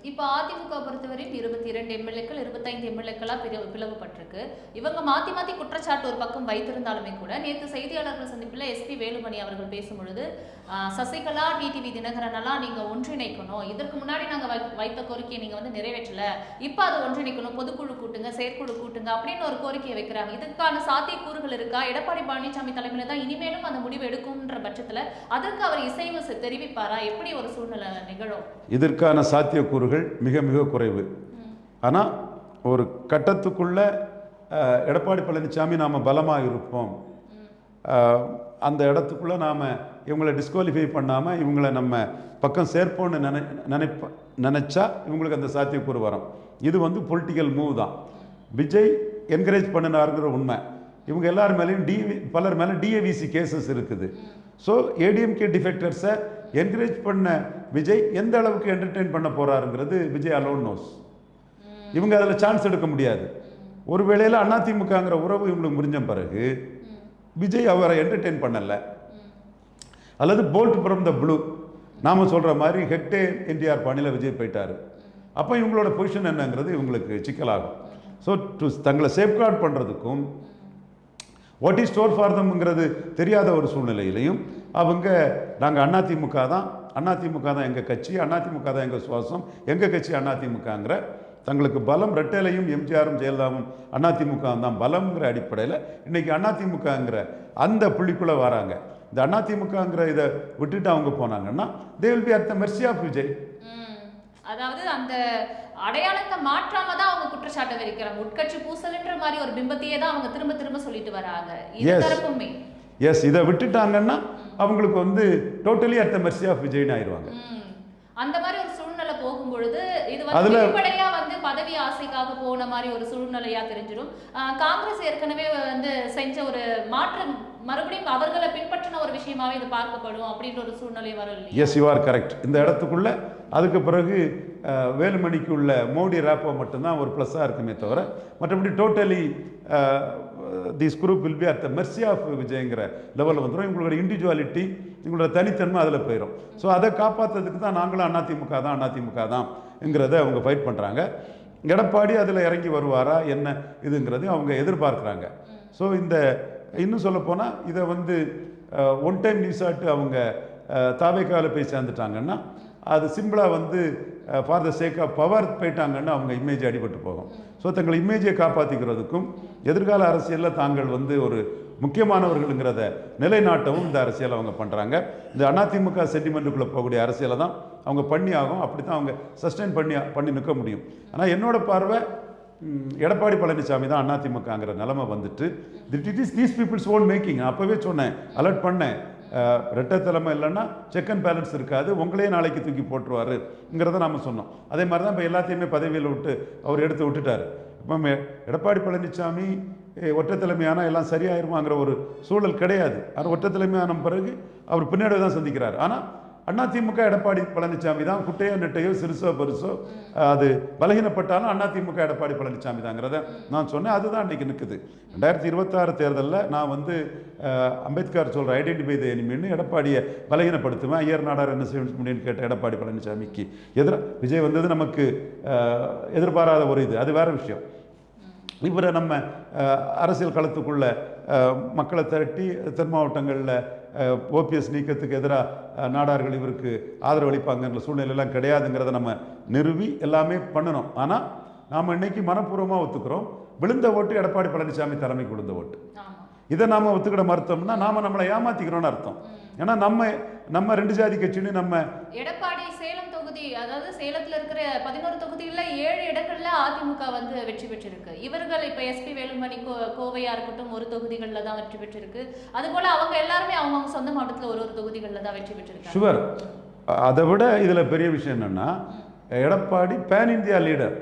இப்போ அதிமுக பொறுத்தவரையும் 22 எம்எல்ஏக்கள் 25 எம்எல்ஏக்களா பிளவுபட்டிருக்கு. இவங்க மாத்தி மாத்தி குற்றச்சாட்டு ஒரு பக்கம் வைத்திருந்தாலுமே கூட நேற்று செய்தியாளர்கள் சந்திப்பில் எஸ்.பி. வேலுமணி அவர்கள் பேசும்பொழுது சசிகலா, டிடிவி தினகரனெல்லாம் நீங்க ஒன்றிணைக்கணும், இதற்கு முன்னாடி நாங்க வைத்த கோரிக்கையை நீங்க நிறைவேற்றல, இப்போ அதை ஒன்றிணைக்கணும், பொதுக்குழு கூட்டுங்க, செயற்குழு கூட்டுங்க அப்படின்னு ஒரு கோரிக்கையை வைக்கிறாங்க. இதுக்கான சாத்தியக்கூறுகள் இருக்கா? எடப்பாடி பழனிசாமி தலைமையில தான் இனிமேலும் அந்த முடிவு எடுக்கும்ன்ற பட்சத்துல அதற்கு அவர் இசைவு தெரிவிப்பாரா? எப்படி ஒரு சூழ்நிலை நிகழும்? இதற்கான சாத்தியக்கூறுகள் மிக மிக குறைவு. ஆனால் ஒரு கட்டத்துக்குள்ள எடப்பாடி பழனிசாமி நாம் பலமாக இருப்போம், அந்த இடத்துக்குள்ளே நாம் இவங்களை டிஸ்குவாலிஃபை பண்ணாமல் இவங்களை நம்ம பக்கம் சேர்ப்போம்னு நினச்சா இவங்களுக்கு அந்த சாத்தியக்கூறு வரும். இது பொலிட்டிக்கல் மூவ் தான். விஜய் என்கரேஜ் பண்ணினாருங்கிற உண்மை. இவங்க எல்லார் மேலேயும் பலர் மேலே டிஏவிசி கேசஸ் இருக்குது. ஸோ ஏடிஎம்கே டிஃபெக்டர்ஸை என்கரேஜ் பண்ண விஜய் எந்த அளவுக்கு என்டர்டெயின் பண்ண போகிறாருங்கிறது விஜய் அலோன் நோஸ். இவங்க அதில் சான்ஸ் எடுக்க முடியாது. ஒரு வேளையில் அதிமுகங்கிற உறவு இவங்களுக்கு முறிஞ்ச பிறகு விஜய் அவரை என்டர்டெயின் பண்ணலை, அல்லது போல்ட் ஃப்ரம் த ப்ளூ நாம் சொல்கிற மாதிரி ஹெக்டே என்டிஆர் பாணியில் விஜய் போயிட்டார். அப்போ இவங்களோட பொசிஷன் என்னங்கிறது இவங்களுக்கு சிக்கலாகும். ஸோ தங்களை சேஃப்கார்ட் பண்ணுறதுக்கும் வாட் இஸ் ஸ்டோர் ஃபார் தம்ங்கிறது தெரியாத ஒரு சூழ்நிலையிலையும் அவங்க நாங்கள் அதிமுக தான் எங்கள் கட்சி, அதிமுக தான் எங்கள் சுவாசம், எங்கள் கட்சி அதிமுகங்கிற தங்களுக்கு பலம் ரெட்டலையும் எம்ஜிஆரும் ஜெயலலிதாவும் அதிமுக தான் பலம்ங்கிற அடிப்படையில் இன்றைக்கி அதிமுகங்கிற அந்த புள்ளிக்குள்ளே வராங்க. இந்த அதிமுகங்கிற இதை விட்டுட்டு அவங்க போனாங்கன்னா they will be at the mercy of Vijay. அதாவது அந்த அடையாளத்தை மாற்றாம தான் அவங்க குற்றச்சாட்டை வைக்கிறாங்க. உட்கட்சி பூசல்ன்ற மாதிரி ஒரு பிம்பத்தையே தான் அவங்க திரும்ப திரும்ப சொல்லிட்டு வராங்க. எஸ், இதை விட்டுட்டாங்கன்னா அவங்களுக்கு வந்து totally at the mercy of விஜய்னு ஆயிடுவாங்க. அந்த மாதிரி ஒரு சூழ்நிலை போகும்பொழுது இது வந்து வெளிப்படையா வந்து பதவி ஆசைக்காக போன மாதிரி ஒரு சூழ்நிலையா தெரிஞ்சிடும். காங்கிரஸ் ஏற்கனவே வந்து செஞ்ச ஒரு மாற்றம் மறுபடியும் அவர்களை பின்பற்றின ஒரு விஷயமாவே இது பார்க்கப்படும் அப்படின்ற ஒரு சூழ்நிலை வரும். Yes, you are correct. இந்த இடத்துக்குள்ள அதுக்கு பிறகு வேலுமணிக்கு உள்ள மோடி ரேப்போ மட்டும்தான் ஒரு ப்ளஸ்ஸாக இருக்குமே தவிர மற்றபடி totally this group will be at the mercy of விஜய்ங்கிற லெவலில் வந்துடும். இவங்களோட இண்டிவிஜுவாலிட்டி, இவங்களோட தனித்தன்மை அதில் போயிடும். ஸோ அதை காப்பாற்றுறதுக்கு தான் நாங்களும் அதிமுக தான்ங்கிறத அவங்க ஃபைட் பண்ணுறாங்க. எடப்பாடி அதில் இறங்கி வருவாரா என்ன இதுங்கிறது அவங்க எதிர்பார்க்குறாங்க. ஸோ இந்த இன்னும் சொல்லப்போனால் இதை வந்து ஒன் டைம் நியூஸ் ஆட்டு அவங்க தாவேக்காவில் போய் சேர்ந்துட்டாங்கன்னா அது சிம்பிளாக வந்து for the sake of power போயிட்டாங்கன்னா அவங்க இமேஜ் அடிபட்டு போகும். ஸோ தங்கள் இமேஜை காப்பாற்றிக்கிறதுக்கும் எதிர்கால அரசியலில் தாங்கள் வந்து ஒரு முக்கியமானவர்களுங்கிறத நிலைநாட்டவும் இந்த அரசியலை அவங்க பண்ணுறாங்க. இந்த அதிமுக சென்டிமெண்ட்டுக்குள்ளே போகக்கூடிய அரசியலை தான் அவங்க பண்ணி ஆகும். அப்படி தான் அவங்க சஸ்டெயின் பண்ணி நிற்க முடியும். ஆனால் என்னோட பார்வை எடப்பாடி பழனிசாமி தான் அதிமுகங்கிற நிலைமை வந்துட்டு it is these peoples own making. அப்போவே சொன்னேன், அலர்ட் பண்ணேன், ரெட்டை தலைமை இல்லைன்னா செக் அண்ட் பேலன்ஸ் இருக்காது, உங்களே நாளைக்கு தூக்கி போட்டுருவாருங்கிறத நாம் சொன்னோம். அதே மாதிரி தான் இப்போ எல்லாத்தையுமே பதவியில் விட்டு அவர் எடுத்து விட்டுட்டார். இப்போ எடப்பாடி பழனிசாமி ஒற்றை தலைமையானால் எல்லாம் சரியாயிருமாங்கிற ஒரு சூழல் கிடையாது. அது ஒற்றை தலைமையான பிறகு அவர் பின்னாடி தான் சந்திக்கிறார். ஆனால் அதிமுக எடப்பாடி பழனிசாமி தான், குட்டையோ நெட்டையோ சிறுசோ பெருசோ அது பலகீனப்பட்டாலும் அதிமுக எடப்பாடி பழனிசாமி தாங்கிறத நான் சொன்னேன். அதுதான் இன்றைக்கி நிற்குது. 2026 தேர்தலில் நான் வந்து அம்பேத்கர் சொல்கிற ஐடென்டிஃபை த எனிமின்னு எடப்பாடியை பலகீனப்படுத்துவேன். ஐயர் நாடார் என்ன செய்ய முடியும்னு கேட்ட எடப்பாடி பழனிசாமிக்கு எதிராக விஜய் வந்தது நமக்கு எதிர்பாராத ஒரு இது, அது வேறு விஷயம். இவரை நம்ம அரசியல் களத்துக்குள்ள மக்களை திரட்டி தென் மாவட்டங்களில் ஓபிஎஸ் நீக்கத்துக்கு எதிராக நாடார்கள் இவருக்கு ஆதரவு அளிப்பாங்கன்ற சூழ்நிலையெல்லாம் கிடையாதுங்கிறத நம்ம நிறுவி எல்லாமே பண்ணணும். ஆனால் நாம் இன்னைக்கு மனப்பூர்வமாக ஒத்துக்கிறோம், விழுந்த ஓட்டு எடப்பாடி பழனிசாமி தலைமைக்கு விழுந்த ஓட்டு. இதை நாம் ஒத்துக்கிட மறுத்தோம்னா நாம் நம்மளை ஏமாத்திக்கிறோம்னு அர்த்தம். ஏன்னா நம்ம ரெண்டு ஜாதி கட்சின்னு நம்ம எடப்பாடி சேலம் தொகுதி, அதாவது சேலத்தில் இருக்கிற 11 தொகுதிகளில் 7 இடங்கள்ல அதிமுக வந்து வெற்றி பெற்றிருக்கு. இவர்கள் இப்போ எஸ்பி வேலுமணி கோவையா இருக்கட்டும் ஒரு தொகுதிகளில் தான் வெற்றி பெற்றிருக்கு. அதுபோல அவங்க எல்லாருமே அவங்க சொந்த மாவட்டத்தில் ஒரு தொகுதிகளில் தான் வெற்றி பெற்றிருக்காங்க. ஷுவர். அதை விட இதில் பெரிய விஷயம் என்னன்னா, எடப்பாடி பேன் இந்தியா லீடர்.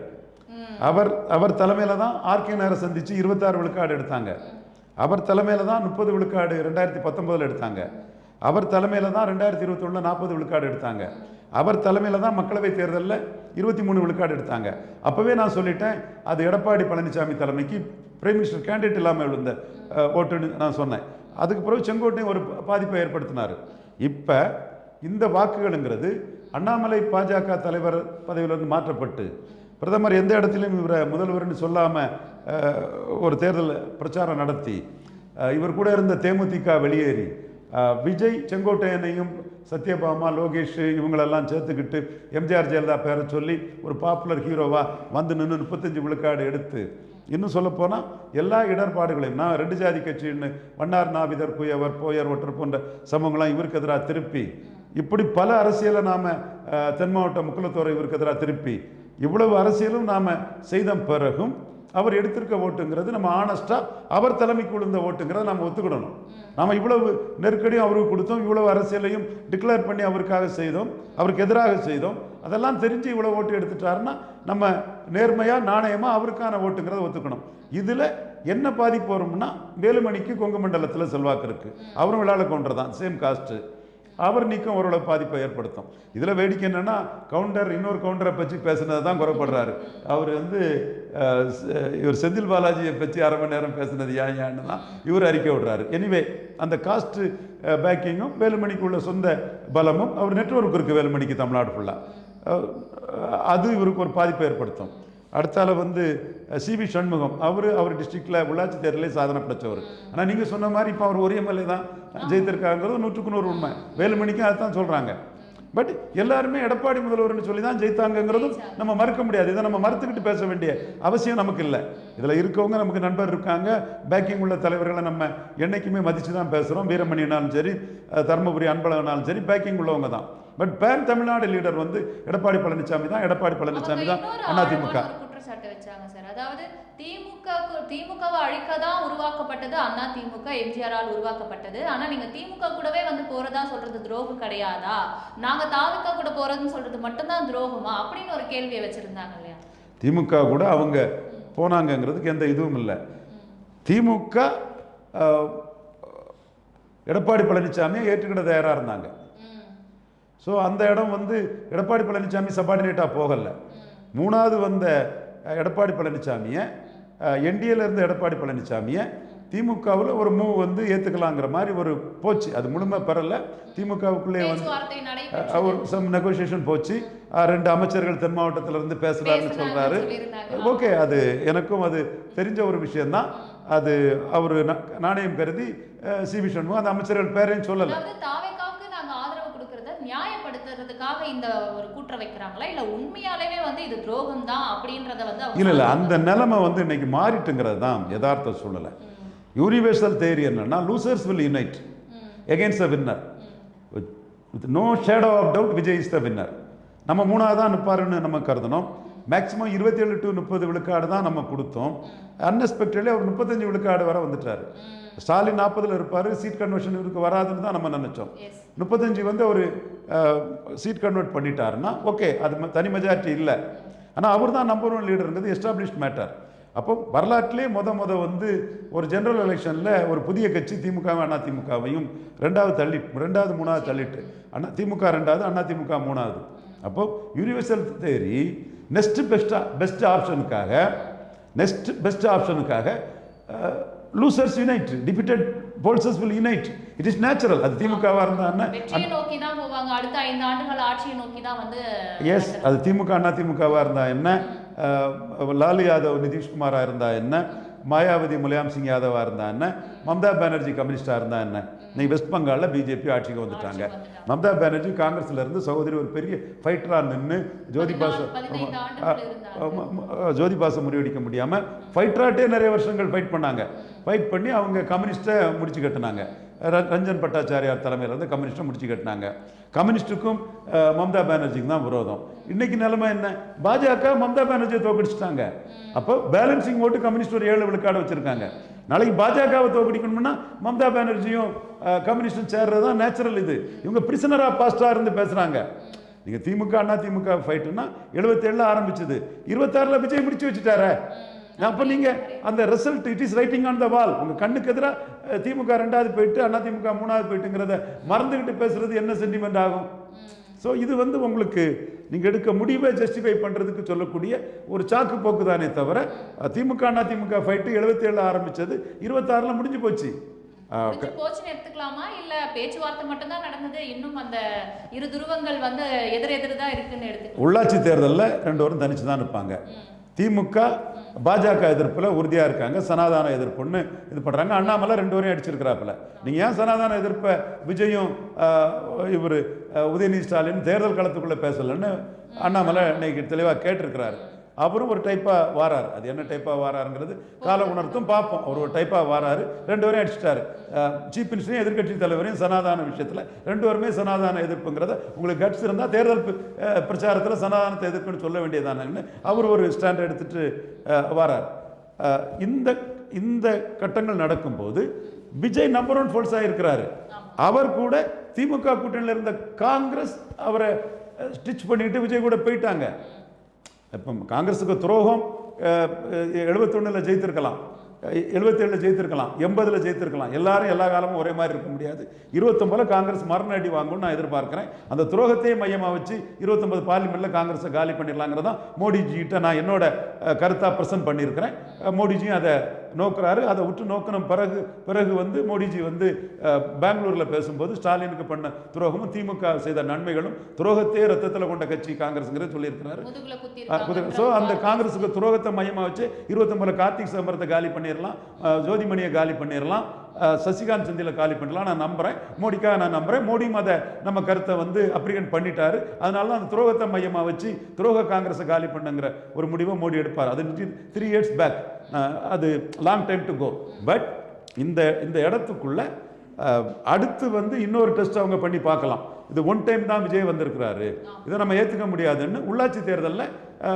அவர் தலைமையில் தான் ஆர்கே நேரை சந்தித்து 26 விழுக்காடு எடுத்தாங்க. அவர் தலைமையில் தான் 30 விழுக்காடு 2019 எடுத்தாங்க. அவர் தலைமையில் தான் 2021 40 விழுக்காடு எடுத்தாங்க. அவர் தலைமையில் தான் மக்களவை தேர்தலில் 23 விழுக்காடு எடுத்தாங்க. அப்போவே நான் சொல்லிட்டேன், அது எடப்பாடி பழனிசாமி தலைமைக்கு பிரைம் மினிஸ்டர் கேண்டிடேட் இல்லாமல் விழுந்த ஓட்டுன்னு நான் சொன்னேன். அதுக்கு பிறகு செங்கோட்டையும் ஒரு பாதிப்பை ஏற்படுத்தினார். இப்போ இந்த வாக்குகளுங்கிறது அண்ணாமலை பாஜக தலைவர் பதவியிலிருந்து மாற்றப்பட்டு பிரதமர் எந்த இடத்துலையும் இவரை முதல்வர்னு சொல்லாமல் ஒரு தேர்தல் பிரச்சாரம் நடத்தி இவர் கூட இருந்த தேமுதிக வெளியேறி விஜய் செங்கோட்டையனையும் சத்யபாமா லோகேஷ் இவங்களெல்லாம் சேர்த்துக்கிட்டு எம்ஜிஆர் ஜெயலலிதா பேரை சொல்லி ஒரு பாப்புலர் ஹீரோவாக வந்து நின்று 35 விழுக்காடு எடுத்து, இன்னும் சொல்லப்போனால் எல்லா இடர்பாடுகளையும் நான் ரெண்டு ஜாதி கட்சின்னு வண்ணார் நாவிதர் குயவர் போயர் ஒற்றர் போன்ற சமூகங்களாம் இவருக்கு எதிராக திருப்பி, இப்படி பல அரசியலை நாம் தென் மாவட்ட முக்குலத்தோரை இவருக்கு எதிராக திருப்பி இவ்வளவு அரசியலும் நாம் செய்த பிறகும் அவர் எடுத்திருக்க ஓட்டுங்கிறது நம்ம ஆனஸ்டாக அவர் தலைமைக்கு விழுந்த ஓட்டுங்கிறத நம்ம ஒத்துக்கிடணும். நாம் இவ்வளவு நெருக்கடியும் அவருக்கு கொடுத்தோம், இவ்வளவு அரசியலையும் டிக்ளேர் பண்ணி அவருக்காக செய்தோம், அவருக்கு எதிராக செய்தோம். அதெல்லாம் தெரிஞ்சு இவ்வளோ ஓட்டு எடுத்துட்டாருன்னா நம்ம நேர்மையாக நாணயமாக அவருக்கான ஓட்டுங்கிறத ஒத்துக்கணும். இதில் என்ன பாதிப்பு வரும்னா வேலுமணிக்கு கொங்கு மண்டலத்தில் செல்வாக்கு இருக்குது, அவரும் விழால கவுண்டர் தான், சேம் காஸ்ட்டு, அவர் நீக்கம் ஓரளவு பாதிப்பை ஏற்படுத்தும். இதில் வேடிக்கை என்னென்னா கவுண்டர் இன்னொரு கவுண்டரை பற்றி பேசுனது தான் குறைப்படுறாரு. அவர் வந்து இவர் செந்தில் பாலாஜியை பற்றி அரை மணி நேரம் பேசுனது ஏன்னு தான் இவர் அறிக்கை விடுறாரு. எனிவே அந்த காஸ்ட்டு பேக்கிங்கும் வேலுமணிக்கு உள்ள சொந்த பலமும் அவர் நெட்வொர்க் இருக்குது வேலுமணிக்கு தமிழ்நாடு ஃபுல்லாக, அது இவருக்கு ஒரு பாதிப்பை ஏற்படுத்தும். அடுத்தால வந்து சிவி சண்முகம், அவர் டிஸ்ட்ரிக்டில் உள்ளாட்சி தேர்தலே சாதனை படைச்சவர். ஆனால் நீங்கள் சொன்ன மாதிரி இப்போ அவர் ஒரு எம்எல்ஏ தான் ஜெயித்திருக்காங்கிறது 100% உண்மை. வேலுமணிக்கும் அதுதான் சொல்கிறாங்க. பட் எல்லாருமே எடப்பாடி முதல்வர்னு சொல்லி தான் ஜெயித்தாங்கிறதும் நம்ம மறுக்க முடியாது. இதை நம்ம மறுத்துக்கிட்டு பேச வேண்டிய அவசியம் நமக்கு இல்லை. இதில் இருக்கவங்க நமக்கு நண்பர் இருக்காங்க, பேக்கிங் உள்ள தலைவர்களை நம்ம என்றைக்குமே மதித்து தான் பேசுகிறோம். வீரமணினாலும் சரி, தருமபுரி அன்பழகனாலும் சரி, பேக்கிங் உள்ளவங்க தான். பட் பேன் தமிழ்நாடு லீடர் வந்து எடப்பாடி பழனிசாமி தான். எடப்பாடி பழனிசாமி தான் அதிமுக குற்றச்சாட்டு வச்சாங்க சார். அதாவது திமுகவை அழிக்க தான் உருவாக்கப்பட்டது அண்ணா திமுக, எம்ஜிஆரால் உருவாக்கப்பட்டது. ஆனா நீங்க திமுக கூடவே வந்து போறதா சொல்றது துரோகம் கிடையாதா, நாங்க தாவிக கூட போறதுன்னு சொல்றது மட்டும்தான் துரோகமா அப்படின்னு ஒரு கேள்வியை வச்சிருந்தாங்க இல்லையா? திமுக கூட அவங்க போனாங்கிறதுக்கு எந்த இதுவும் இல்லை. திமுக எடப்பாடி பழனிசாமியை ஏற்றுக்கிட தயாராக இருந்தாங்க. ஸோ அந்த இடம் வந்து எடப்பாடி பழனிசாமி சபார்டினேட்டாக போகலை. மூணாவது வந்த எடப்பாடி பழனிசாமியை, என்டிஏல இருந்த எடப்பாடி பழனிசாமியை திமுகவில் ஒரு மூவ் வந்து ஏற்றுக்கலாங்கிற மாதிரி ஒரு போச்சு. அது முழுமை பெறலை. திமுகவுக்குள்ளே வந்து ஒரு சம் நெகோசியேஷன் போச்சு. 2 அமைச்சர்கள் தென் மாவட்டத்தில் இருந்து பேசுகிறாருன்னு சொல்கிறாரு. ஓகே, அது எனக்கும் அது தெரிஞ்ச ஒரு விஷயந்தான். அது அவர் நாணயம் கருதி சிவி சண்முகம் அந்த அமைச்சர்கள் பேரையும் சொல்லலை. நியாயப்படுத்துறதுக்காக இந்த ஒரு கூற்ற வைக்கிறாங்களா, இல்ல உண்மையாலேயே வந்து இது துரோகம் தான் அப்படின்றத வந்து இல்ல அந்த நிலைமை வந்து இன்னைக்கு மாறிட்டுங்கிறது தான் யதார்த்த சூழ்நிலை. யூனிவர்சல் தியரி என்னன்னா losers will unite against the winner. With no shadow of doubt Vijay is the winner. நம்ம மூணாவது தான் நிற்பாருன்னு நம்ம கருதணும். மேக்ஸிமம் 27 to 30 விழுக்காடு தான் நம்ம கொடுத்தோம். அன்எக்ஸ்பெக்டட்லி அவர் 35 விழுக்காடு வரை வந்துட்டார். ஸ்டாலின் 40 இருப்பார், சீட் கன்வர்ஷன் இவருக்கு வராதுன்னு தான் நம்ம நினைச்சோம். 35 வந்து ஒரு சீட் கன்வெர்ட் பண்ணிட்டாருன்னா ஓகே, அது தனி மெஜாரிட்டி இல்லை. ஆனால் அவர் தான் நம்பர் 1 லீடருங்கிறது எஸ்டாப்ளிஷ்ட் மேட்டர். அப்போ வரலாற்றிலே முத வந்து ஒரு ஜெனரல் எலெக்ஷனில் ஒரு புதிய கட்சி திமுகவும் அதிமுகவையும் ரெண்டாவது மூணாவது தள்ளிட்டு திமுக 2வது, அதிமுக 3வது. அப்போ யூனிவர்சல் தேரி நெக்ஸ்ட் பெஸ்ட் ஆப்ஷனுக்காக losers unite, defeated pollsters will unite. It is natural. அது திமுகவா இருந்தா வெற்றியை நோக்கி தான் போவாங்க, அடுத்த 5 ஆண்டுகள் ஆட்சியை நோக்கி தான் வந்து. எஸ், அது திமுக அதிமுகவா இருந்தா என்ன, லாலு யாதவ் நிதிஷ்குமாரா இருந்தா என்ன, மாயாவதி முலாயம் சிங் யாதவா இருந்தா என்ன, மம்தா பானர்ஜி கம்யூனிஸ்டா இருந்தா என்ன. இன்னைக்கு வெஸ்ட் பெங்காலில் பிஜேபி ஆட்சிக்கு வந்துட்டாங்க. மம்தா பானர்ஜி காங்கிரஸ்ல இருந்து சகோதரி ஒரு பெரிய ஃபைட்டரா நின்று ஜோதி பாச முறியடிக்க முடியாம ஃபைட்டராட்டே நிறைய வருஷங்கள் ஃபைட் பண்ணாங்க. ஃபைட் பண்ணி அவங்க கம்யூனிஸ்ட்டை முடிச்சு கட்டினாங்க. ரஞ்சன் பட்டாச்சாரியார் தலைமையில் இருந்து கம்யூனிஸ்ட்டை முடிச்சு கட்டினாங்க. கம்யூனிஸ்ட்டுக்கும் மம்தா பானர்ஜிக்கு தான் விரோதம். இன்னைக்கு நிலைமை என்ன, பாஜக மம்தா பானர்ஜியை தோக்கடிச்சிட்டாங்க. அப்போ பேலன்சிங் ஓட்டு கம்யூனிஸ்ட் ஒரு 7 விழுக்காடு வச்சிருக்காங்க. நாளைக்கு பாஜகவை தோக்கடிக்கணும்னா மம்தா பானர்ஜியும் கம்யூனிஸ்டும் சேர்றது தான் நேச்சுரல். இது இவங்க பிரிசனர் ஆஃப் பாஸ்டாக இருந்து பேசுகிறாங்க. நீங்கள் திமுக அதிமுக ஃபைட்டுன்னா 77 ஆரம்பிச்சது, 26 விஜய் முடிச்சு வச்சுட்டார. அப்போ நீங்கள் அந்த result it is writing on the wall. உங்கள் கண்ணுக்கு எதிராக திமுக 2வது போயிட்டு அதிமுக 3வது போயிட்டுங்கிறத மறந்துக்கிட்டு பேசுறது என்ன சென்டிமெண்ட் ஆகும்? ஸோ இது வந்து உங்களுக்கு நீங்கள் எடுக்க முடிவை ஜஸ்டிஃபை பண்ணுறதுக்கு சொல்லக்கூடிய ஒரு சாக்கு போக்கு தானே தவிர திமுக அதிமுக ஃபைட்டு 77 ஆரம்பித்தது 26 முடிஞ்சு போச்சு. போச்சுன்னு எடுத்துக்கலாமா, இல்ல பேச்சுவார்த்தை மட்டும் தான் நடந்தது, இன்னும் அந்த இரு துருவங்கள் வந்து எதிர் தான் இருக்குன்னு எடுத்து? உள்ளாட்சி தேர்தலில் 2 பேரும் தனிச்சு தான் இருப்பாங்க. திமுக பாஜக எதிர்ப்பில் உறுதியாக இருக்காங்க, சனாதான எதிர்ப்புன்னு இது பண்ணுறாங்க. அண்ணாமலை 2 பேரையும் அடிச்சிருக்கிறாப்புல. நீங்கள் ஏன் சனாதான எதிர்ப்பை விஜயும் இவர் உதயநிதி ஸ்டாலின் தேர்தல் களத்துக்குள்ளே பேசலைன்னு அண்ணாமலை இன்னைக்கு தெளிவாக கேட்டிருக்கிறாரு. அவரும் ஒரு டைப்பாக வாரார். அது என்ன டைப்பாக வாராருங்கிறது கால உணர்த்தும், பார்ப்போம். அவர் ஒரு டைப்பாக வாராரு, 2 பேரையும் அடிச்சிட்டாரு. சீஃப் மினிஸ்டரையும் எதிர்கட்சி தலைவரையும் சனாதான விஷயத்தில் 2 பேருமே சனாதான எதிர்ப்புங்கிறத உங்களுக்கு கட்சி இருந்தால் தேர்தல் பிரச்சாரத்தில் சனாதானத்தை எதிர்ப்புன்னு சொல்ல வேண்டியதானன்னு அவர் ஒரு ஸ்டாண்ட் எடுத்துட்டு வாரார். இந்த கட்டங்கள் நடக்கும்போது விஜய் நம்பர் 1 ஃபோர்ஸாக இருக்கிறாரு. அவர் கூட திமுக கூட்டணியில் இருந்த காங்கிரஸ் அவரை ஸ்டிச் பண்ணிட்டு விஜய் கூட போயிட்டாங்க. இப்போ காங்கிரஸுக்கு துரோகம் 71 ஜெயித்திருக்கலாம், 77 ஜெயித்திருக்கலாம், 80 ஜெயித்திருக்கலாம். எல்லாரும் எல்லா காலமும் ஒரே மாதிரி இருக்க முடியாது. 29 காங்கிரஸ் மரண அடி வாங்கும்னு நான் எதிர்பார்க்கிறேன். அந்த துரோகத்தையே மையமாக வச்சு 29 பார்லிமெண்ட்டில் காங்கிரஸை காலி பண்ணிடலாங்கிறதான் மோடிஜிகிட்ட நான் என்னோட கருத்தாக ப்ரெசென்ட் பண்ணியிருக்கிறேன். மோடிஜியும் அதை நோக்குறாரு. அதை விட்டு நோக்கணும். பிறகு வந்து மோடிஜி வந்து பெங்களூரில் பேசும்போது ஸ்டாலினுக்கு பண்ண துரோகமும் திமுக செய்த நன்மைகளும் துரோகத்தையே ரத்தத்தில் கொண்ட கட்சி காங்கிரஸுங்கிறது சொல்லியிருக்கிறாரு. ஸோ அந்த காங்கிரஸுக்கு துரோகத்தை மையமாக வச்சு 29 கார்த்திக் சிதம்பரத்தை காலி பண்ணிடலாம், ஜோதிமணியை காலி பண்ணிடலாம், சசிகாந்த் செந்தில காலி பண்ணலாம் நான் நம்புகிறேன். மோடிக்காக நான் நம்புகிறேன். மோடியும் அதை நம்ம கருத்தை வந்து அப்ரிகண்ட் பண்ணிட்டாரு. அதனால தான் அந்த துரோகத்தை மையமாக வச்சு துரோக காங்கிரஸை காலி பண்ணுங்கிற ஒரு முடிவை மோடி எடுப்பார். அது 3 years பேக். அது long time to go. But இந்த இடத்துக்குள்ள அடுத்து வந்து இன்னொரு டெஸ்ட் அவங்க பண்ணி பார்க்கலாம். இது ஒன் டைம் தான் விஜய் வந்திருக்கிறாரு, இதை நம்ம ஏற்றுக்க முடியாதுன்னு. உள்ளாட்சி தேர்தலில்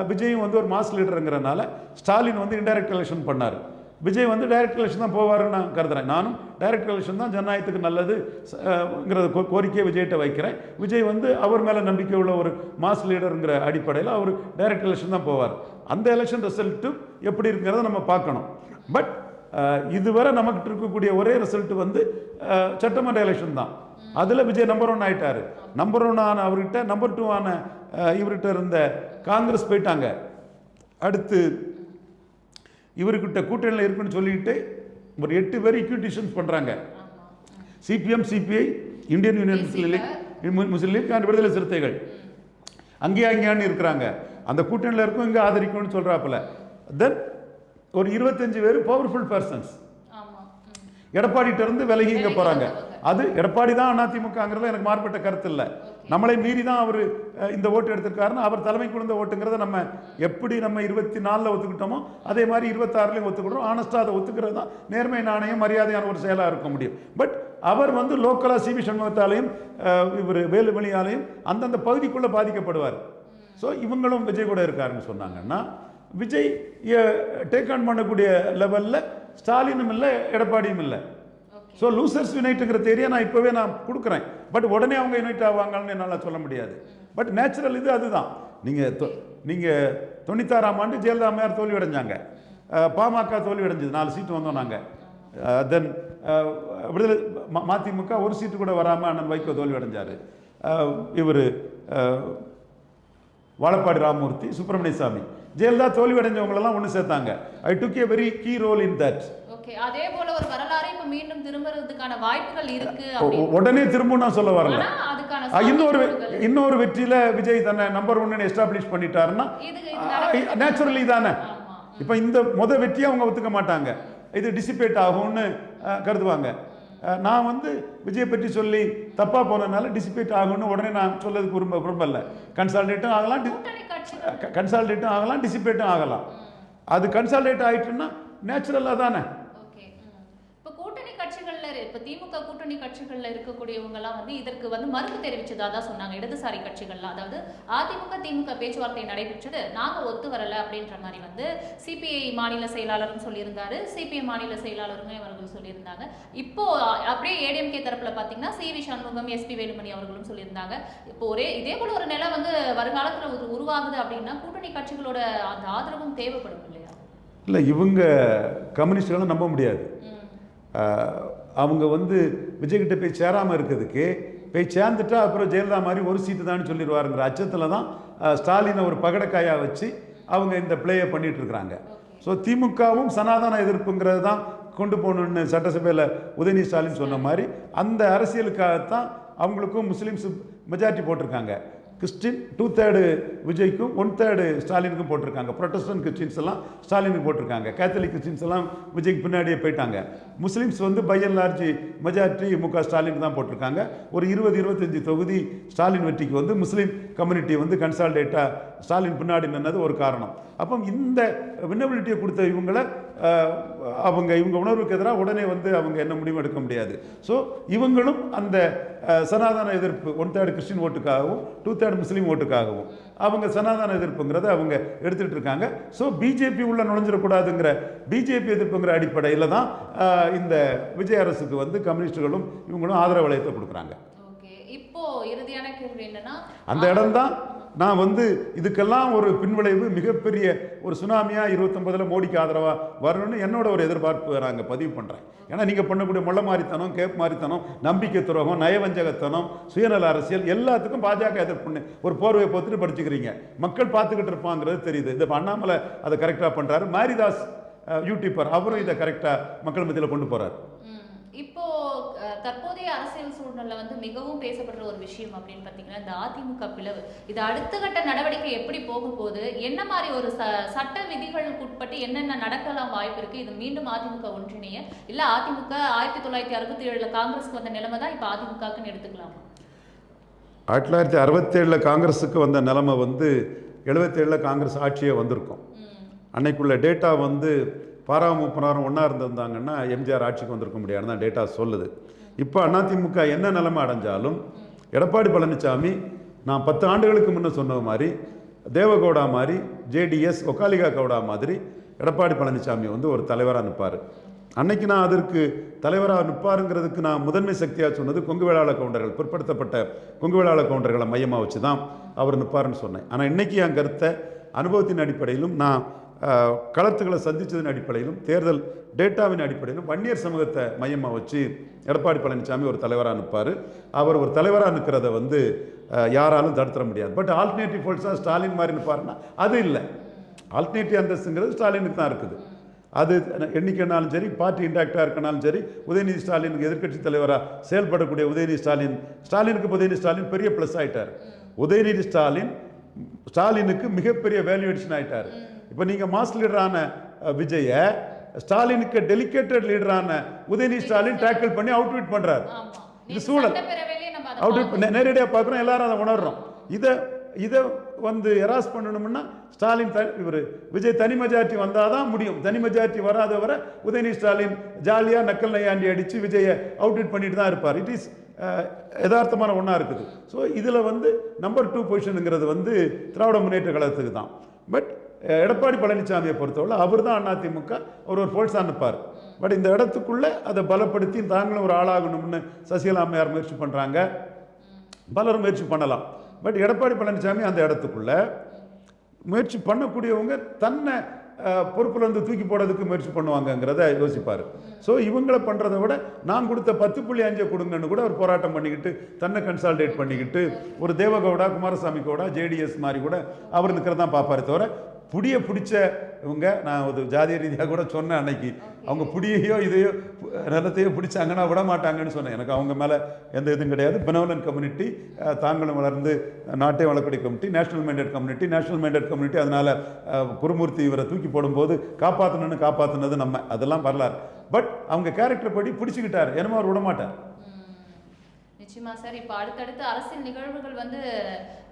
விஜயும் வந்து ஒரு மாஸ் லீடருங்கிறனால ஸ்டாலின் வந்து இன்டைரக்ட் எலெக்ஷன் பண்ணார். விஜய் வந்து டைரக்ட் எலெக்ஷன் தான் போவாருன்னு நான் கருதுறேன். நானும் டைரக்ட் எலெக்ஷன் தான் ஜனநாயகத்துக்கு நல்லதுங்கிறத கோரிக்கையை விஜய்கிட்ட வைக்கிறேன். விஜய் வந்து அவர் மேலே நம்பிக்கை உள்ள ஒரு மாஸ் லீடருங்கிற அடிப்படையில் அவர் டைரக்ட் எலெக்ஷன் தான் போவார். அந்த எலெக்ஷன் ரிசல்ட்டு எப்படி இருக்கிறத நம்ம பார்க்கணும். பட் இதுவரை நமக்கு இருக்கக்கூடிய ஒரே ரிசல்ட் வந்து சட்டமன்ற எலெக்ஷன் தான். அதில் விஜய் நம்பர் 1 ஆகிட்டார். நம்பர் 1 ஆன அவர்கிட்ட நம்பர் 2 ஆன இவர்கிட்ட இருந்த காங்கிரஸ் போயிட்டாங்க. அடுத்து இவர்கிட்ட கூட்டணியில் இருக்குன்னு சொல்லிட்டு ஒரு 8 பேர் இக்யூட்டிஷன்ஸ் பண்ணுறாங்க. CPM, CPI, Indian Union Muslim League and Viduthalai Siruthaigal அங்கேயான்னு இருக்கிறாங்க. அந்த கூட்டணியில் இருக்கும் இங்கே ஆதரிக்கணும்னு சொல்கிறாப்புல. தென் ஒரு 25 பேர் பவர்ஃபுல் பர்சன்ஸ் எடப்பாடிட்ட இருந்து விலகி இங்கே போகிறாங்க. அது எடப்பாடி தான் அதிமுகங்கிறதுல எனக்கு மாறுபட்ட கருத்து இல்லை. நம்மளை மீறி தான் அவர் இந்த ஓட்டு எடுத்திருக்காருன்னு அவர் தலைமை குழந்த ஓட்டுங்கிறத நம்ம எப்படி நம்ம 24 ஒத்துக்கிட்டோமோ அதே மாதிரி 26 ஒத்துக்கிட்டோம். ஆனஸ்டாக அதை ஒத்துக்கிறது தான் நேர்மை, நாணயம், மரியாதையான ஒரு செயலாக இருக்க முடியும். பட் அவர் வந்து லோக்கலாக சிவி சண்முகத்தாலையும் இவர் வேலுமணியாலையும் அந்தந்த பகுதிக்குள்ளே பாதிக்கப்படுவார். ஸோ இவங்களும் விஜய் கூட இருக்காருன்னு சொன்னாங்கன்னா விஜய் டேக் ஆன் பண்ணக்கூடிய லெவலில் ஸ்டாலினும் இல்லை, எடப்பாடியும் இல்லை. ஸோ லூசர்ஸ் யுனைட்டுங்கிற தேரியை நான் இப்போவே நான் கொடுக்குறேன். பட் உடனே அவங்க யுனைட் ஆவாங்கன்னு என்னால் சொல்ல முடியாது. பட் நேச்சுரல் இது அதுதான். நீங்கள் 96ஆம் ஆண்டு ஜெயலலிதா அம்மையார் தோல்வி அடைஞ்சாங்க, பாமக தோல்வி அடைஞ்சது, 4 சீட்டு வந்தோம் நாங்கள். தென் விடுதலை மதிமுக 1 சீட்டு கூட வராமல் அண்ணன் வைகோ தோல்வி அடைஞ்சார். இவர் வாழப்பாடி ராமமூர்த்தி, சுப்பிரமணிய சாமி, ஜெயலலிதா தோல்வி அடைஞ்சவங்களெல்லாம் ஒன்று சேர்த்தாங்க. I took a very key role in that. அதே போல ஒரு வரலாறு இப்ப மீண்டும் திரும்பறதுக்கான வாய்ப்புகள் இருக்கு. உடனே திரும்ப நான் சொல்ல வரல. இன்னொரு வெற்றியில விஜய் தன்னை நம்பர் 1 எஸ்டாப்ளிஷ் பண்ணிட்டாருன்னா நேச்சுரலி தானே. இப்ப இந்த வெற்றியை அவங்க ஒத்துக்க மாட்டாங்க, இது டிசிபேட் ஆகும்னு கருதுவாங்க. நான் வந்து விஜய் பற்றி சொல்லி தப்பாக போனதுனால டிசிபேட் ஆகும்னு உடனே நான் சொல்லதுக்கு விரும்பல. கன்சால்டேட்டும் ஆகலாம், டிசிபேட்டும் ஆகலாம். அது கன்சால்டேட் ஆகிட்டுன்னா நேச்சுரலாக தானே. இப்ப திமுக கூட்டணி கட்சிகள்ல இருக்கக்கூடியவங்க எல்லாம் வந்து இதற்கு வந்து மறுப்பு தெரிவிச்சதா தான் சொன்னாங்க. இடதுசாரி கட்சிகள்லாம், அதாவது அதிமுக திமுக பேச்சுவார்த்தை நடைபெற்றது, நாங்க ஒத்து வரல அப்படின்ற மாதிரி வந்து சிபிஐ மாநில செயலாளரும் சொல்லியிருந்தாரு, சிபிஎம் மாநில செயலாளரும் அவர்கள் சொல்லியிருந்தாங்க. இப்போ அப்படியே ஏடிஎம்கே தரப்புல பாத்தீங்கன்னா சிவி சண்முகம், எஸ்பி வேலுமணி அவர்களும் சொல்லியிருந்தாங்க. இப்போ இதே போல ஒரு நிலை வந்து வருங்காலத்துல உருவாகுது அப்படின்னா கூட்டணி கட்சிகளோட அந்த ஆதரவும் தேவைப்படும் இல்லையா? இல்ல, இவங்க கம்யூனிஸ்டுகளும் நம்ப முடியாது. அவங்க வந்து விஜய்கிட்ட போய் சேராமல் இருக்கிறதுக்கு போய் சேர்ந்துட்டா அப்புறம் ஜெயலலிதா மாதிரி 1 சீட்டு தான் சொல்லிடுவாருங்கிற அச்சத்தில் தான் ஸ்டாலினை ஒரு பகடக்காயாக வச்சு அவங்க இந்த பிளேயை பண்ணிட்டு இருக்கிறாங்க. ஸோ திமுகவும் சனாதன எதிர்ப்புங்கிறது தான் கொண்டு போகணுன்னு சட்டசபையில் உதயநிதி ஸ்டாலின் சொன்ன மாதிரி அந்த அரசியலுக்காகத்தான் அவங்களுக்கும் முஸ்லீம்ஸ் மெஜாரிட்டி போட்டிருக்காங்க. கிறிஸ்டின் 2/3 விஜய்க்கும் 1/3 ஸ்டாலினுக்கும் போட்டிருக்காங்க. ப்ரொட்டஸ்டன்ட் கிறிஸ்டின்ஸ் எல்லாம் ஸ்டாலினுக்கு போட்டிருக்காங்க. கேத்தலிக் கிறிஸ்டின்ஸ் எல்லாம் விஜய்க்கு பின்னாடியே போயிட்டாங்க. முஸ்லீம்ஸ் வந்து பை அண்ட் லார்ஜ் மெஜாரிட்டி ஸ்டாலினுக்கு தான் போட்டிருக்காங்க. ஒரு 20-25 தொகுதி ஸ்டாலின் வெற்றிக்கு வந்து முஸ்லீம் கம்யூனிட்டி வந்து கன்சால்டேட்டாக ஸ்டாலின் பின்னாடி நின்னது ஒரு காரணம். அப்போ இந்த வினபிலிட்டியை கொடுத்த இவங்களை இவங்க உணர்வுக்கு எதிராக உடனே வந்து அவங்க என்ன முடிவு எடுக்க முடியாது. ஸோ இவங்களும் அந்த சனாதன எதிர்ப்பு 1/3 கிறிஸ்டின் ஓட்டுக்காகவும் 2/3 முஸ்லீம் ஓட்டுக்காகவும் அவங்க சனாதன எதிர்ப்புங்கிறத அவங்க எடுத்துகிட்டு இருக்காங்க. ஸோ பிஜேபி உள்ள நுழைஞ்சிடக்கூடாதுங்கிற பிஜேபி எதிர்ப்புங்கிற அடிப்படையில் தான் இந்த விஜய் அரசுக்கு வந்து கம்யூனிஸ்டுகளும் இவங்களும் ஆதரவு வளையத்தை கொடுக்குறாங்க. இப்போ இறுதியான கேள்வி என்னன்னா, அந்த இடம் தான் நான் வந்து இதுக்கெல்லாம் ஒரு பின்விளைவு மிகப்பெரிய ஒரு சுனாமியா 29 மோடிக்கு ஆதரவா வரணும்னு என்னோட ஒரு எதிர்பார்ப்பு நாங்கள் பதிவு பண்ணுறேன். ஏன்னா நீங்கள் பண்ணக்கூடிய முள்ள மாறித்தனம், கேப் மாறித்தனம், நம்பிக்கை துரோகம், நயவஞ்சகத்தனம், சுயநல அரசியல் எல்லாத்துக்கும் பாஜக எதிர்ப்புன்னு ஒரு போர்வையை போத்துட்டு படிச்சுக்கிறீங்க. மக்கள் பார்த்துக்கிட்டு இருப்பாங்கிறது தெரியுது. இந்த அண்ணாமலை அதை கரெக்டாக பண்ணுறாரு. மாரிதாஸ் யூடியூபர் அவரும் இதை கரெக்டாக மக்கள் மத்தியில் கொண்டு போகிறார். இப்போ தற்போதைய அரசியல் சூழ்நிலை வந்து மிகவும் பேசப்படுற ஒரு விஷயம் அப்படின்னு பார்த்தீங்கன்னா இந்த அதிமுக பிளவு. இது அடுத்த கட்ட நடவடிக்கை எப்படி போக போகுது, என்ன மாதிரி ஒரு சட்ட விதிகளுக்கு உட்பட்டு என்னென்ன நடக்கலாம் வாய்ப்பு இருக்கு? இது மீண்டும் அதிமுக ஒன்றிணைய இல்ல அதிமுக 1967 காங்கிரஸ்க்கு வந்த நிலைமை தான் இப்போ அதிமுகன்னு எடுத்துக்கலாமா? 1967 காங்கிரஸுக்கு வந்த நிலைமை வந்து 77 காங்கிரஸ் ஆட்சியே வந்திருக்கும். அன்னைக்குள்ள டேட்டா வந்து பாராவும் முப்பனாரும் ஒன்றா இருந்திருந்தாங்கன்னா எம்ஜிஆர் ஆட்சிக்கு வந்திருக்க முடியாது தான் டேட்டா சொல்லுது. இப்போ அதிமுக என்ன நிலைமை அடைஞ்சாலும் எடப்பாடி பழனிசாமி நான் 10 ஆண்டுகளுக்கு முன்னே சொன்ன மாதிரி தேவகவுடா மாதிரி ஜேடிஎஸ் ஒக்காலிகா கவுடா மாதிரி எடப்பாடி பழனிசாமி வந்து ஒரு தலைவராக நிற்பார். அன்னைக்கு நான் அதற்கு தலைவராக நிற்பாருங்கிறதுக்கு நான் முதன்மை சக்தியாக சொன்னது கொங்கு வேளாள கவுண்டர்கள், பிற்படுத்தப்பட்ட கொங்கு வேளாள கவுண்டர்களை மையமாக வச்சு தான் அவர் நிற்பாருன்னு சொன்னேன். ஆனால் இன்றைக்கி என் கருத்தை அனுபவத்தின் அடிப்படையிலும் நான் களத்துக்களை சந்தித்ததன் அடிப்படையிலும் தேர்தல் டேட்டாவின் அடிப்படையிலும் வன்னியர் சமூகத்தை மையமாக வச்சு எடப்பாடி பழனிசாமி ஒரு தலைவராக நிற்பார். அவர் ஒரு தலைவராக நிற்கிறத வந்து யாராலும் தடுத்துட முடியாது. பட் ஆல்டர்னேட்டிவ் ஃபோர்ஸாக ஸ்டாலின் மாதிரி நிற்பாருன்னா அது இல்லை. ஆல்டர்னேட்டிவ் அந்தஸ்துங்கிறது ஸ்டாலினுக்கு தான் இருக்குது. அது எண்ணிக்கைனாலும் சரி, பார்ட்டி இன்டாக்டாக இருக்கனாலும் சரி, உதயநிதி ஸ்டாலினுக்கு எதிர்க்கட்சி தலைவராக செயல்படக்கூடிய உதயநிதி ஸ்டாலினுக்கு உதயநிதி ஸ்டாலின் பெரிய ப்ளஸ் ஆகிட்டார். உதயநிதி ஸ்டாலினுக்கு மிகப்பெரிய வேல்யூ எடிஷன் ஆகிட்டார். இப்போ நீங்கள் மாஸ் லீடரான விஜயை ஸ்டாலினுக்கு டெலிகேட்டட் லீடரான உதயநிதி ஸ்டாலின் டேக்கிள் பண்ணி அவுட்வீட் பண்ணுறாரு. இது சூழல் அவுட்வீட் நேரடியாக பார்க்குறோம், எல்லாரும் அதை உணர்றோம். இதை வந்து எராஸ் பண்ணணும்னா ஸ்டாலின் இவர் விஜய் தனி மெஜாரிட்டி வந்தால் தான் முடியும். தனி மெஜாரிட்டி வராத வரை உதயநிதி ஸ்டாலின் ஜாலியாக நக்கல் நையாண்டி அடித்து விஜயை அவுட்வீட் பண்ணிட்டு தான் இருப்பார். இட் இஸ் யதார்த்தமான ஒன்றா இருக்குது. ஸோ இதில் வந்து நம்பர் 2 பொசிஷனுங்கிறது வந்து திராவிட முன்னேற்ற கழகத்துக்கு தான். பட் எடப்பாடி பழனிசாமியை பொறுத்தவரை அவர் தான் அதிமுக ஒரு ஃபோர்ஸாக நிற்பார். பட் இந்த இடத்துக்குள்ளே அதை பலப்படுத்தி தாங்களும் ஒரு ஆளாகணும்னு சசிகலா அம்மையார் முயற்சி பண்ணுறாங்க, பலரும் முயற்சி பண்ணலாம். பட் எடப்பாடி பழனிசாமி அந்த இடத்துக்குள்ளே முயற்சி பண்ணக்கூடியவங்க தன்னை பொறுப்புலேருந்து தூக்கி போடுறதுக்கு முயற்சி பண்ணுவாங்கங்கிறத யோசிப்பார். ஸோ இவங்களை பண்ணுறதை விட நான் கொடுத்த 10.5 கொடுங்கன்னு கூட ஒரு போராட்டம் பண்ணிக்கிட்டு தன்னை கன்சால்டேட் பண்ணிக்கிட்டு ஒரு தேவகவுடா, குமாரசாமி கவுடா, ஜேடிஎஸ் மாதிரி கூட அவர் நிற்கிறதான் பார்ப்பாரே தவிர புடியை பிடிச்சவங்க, நான் ஒரு ஜாதிய ரீதியாக கூட சொன்னேன் அன்னைக்கு, அவங்க புடியையோ இதையோ நிலத்தையோ பிடிச்சாங்கன்னா விட மாட்டாங்கன்னு சொன்னேன். எனக்கு அவங்க மேலே எந்த இதுவும் கிடையாது. பெனவலன் கம்யூனிட்டி, தாங்களும் வளர்ந்து நாட்டை வளர்க்கக்கூடிய கம்யூனிட்டி, நேஷனல் மைண்டட் கம்யூனிட்டி. அதனால் குருமூர்த்தி இவரை தூக்கி போடும்போது காப்பாற்றினது நம்ம, அதெல்லாம் வரலாறு. பட் அவங்க கேரக்டர் படி பிடிச்சிக்கிட்டார், என்னமோ அவர் விட மாட்டார். நிச்சயமா சார். இப்போ அடுத்தடுத்த அரசியல் நிகழ்வுகள் வந்து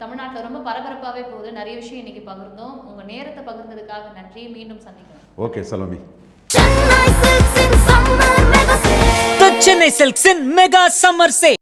தமிழ்நாட்டில் ரொம்ப பரபரப்பாகவே போகுது. நிறைய விஷயம் இன்னைக்கு பகிர்ந்தோம். உங்கள் நேரத்தை பகிர்ந்ததுக்காக நன்றி. மீண்டும் சந்திக்கலாம். Okay Salome. The Chennai Silks in Mega Summer Sale.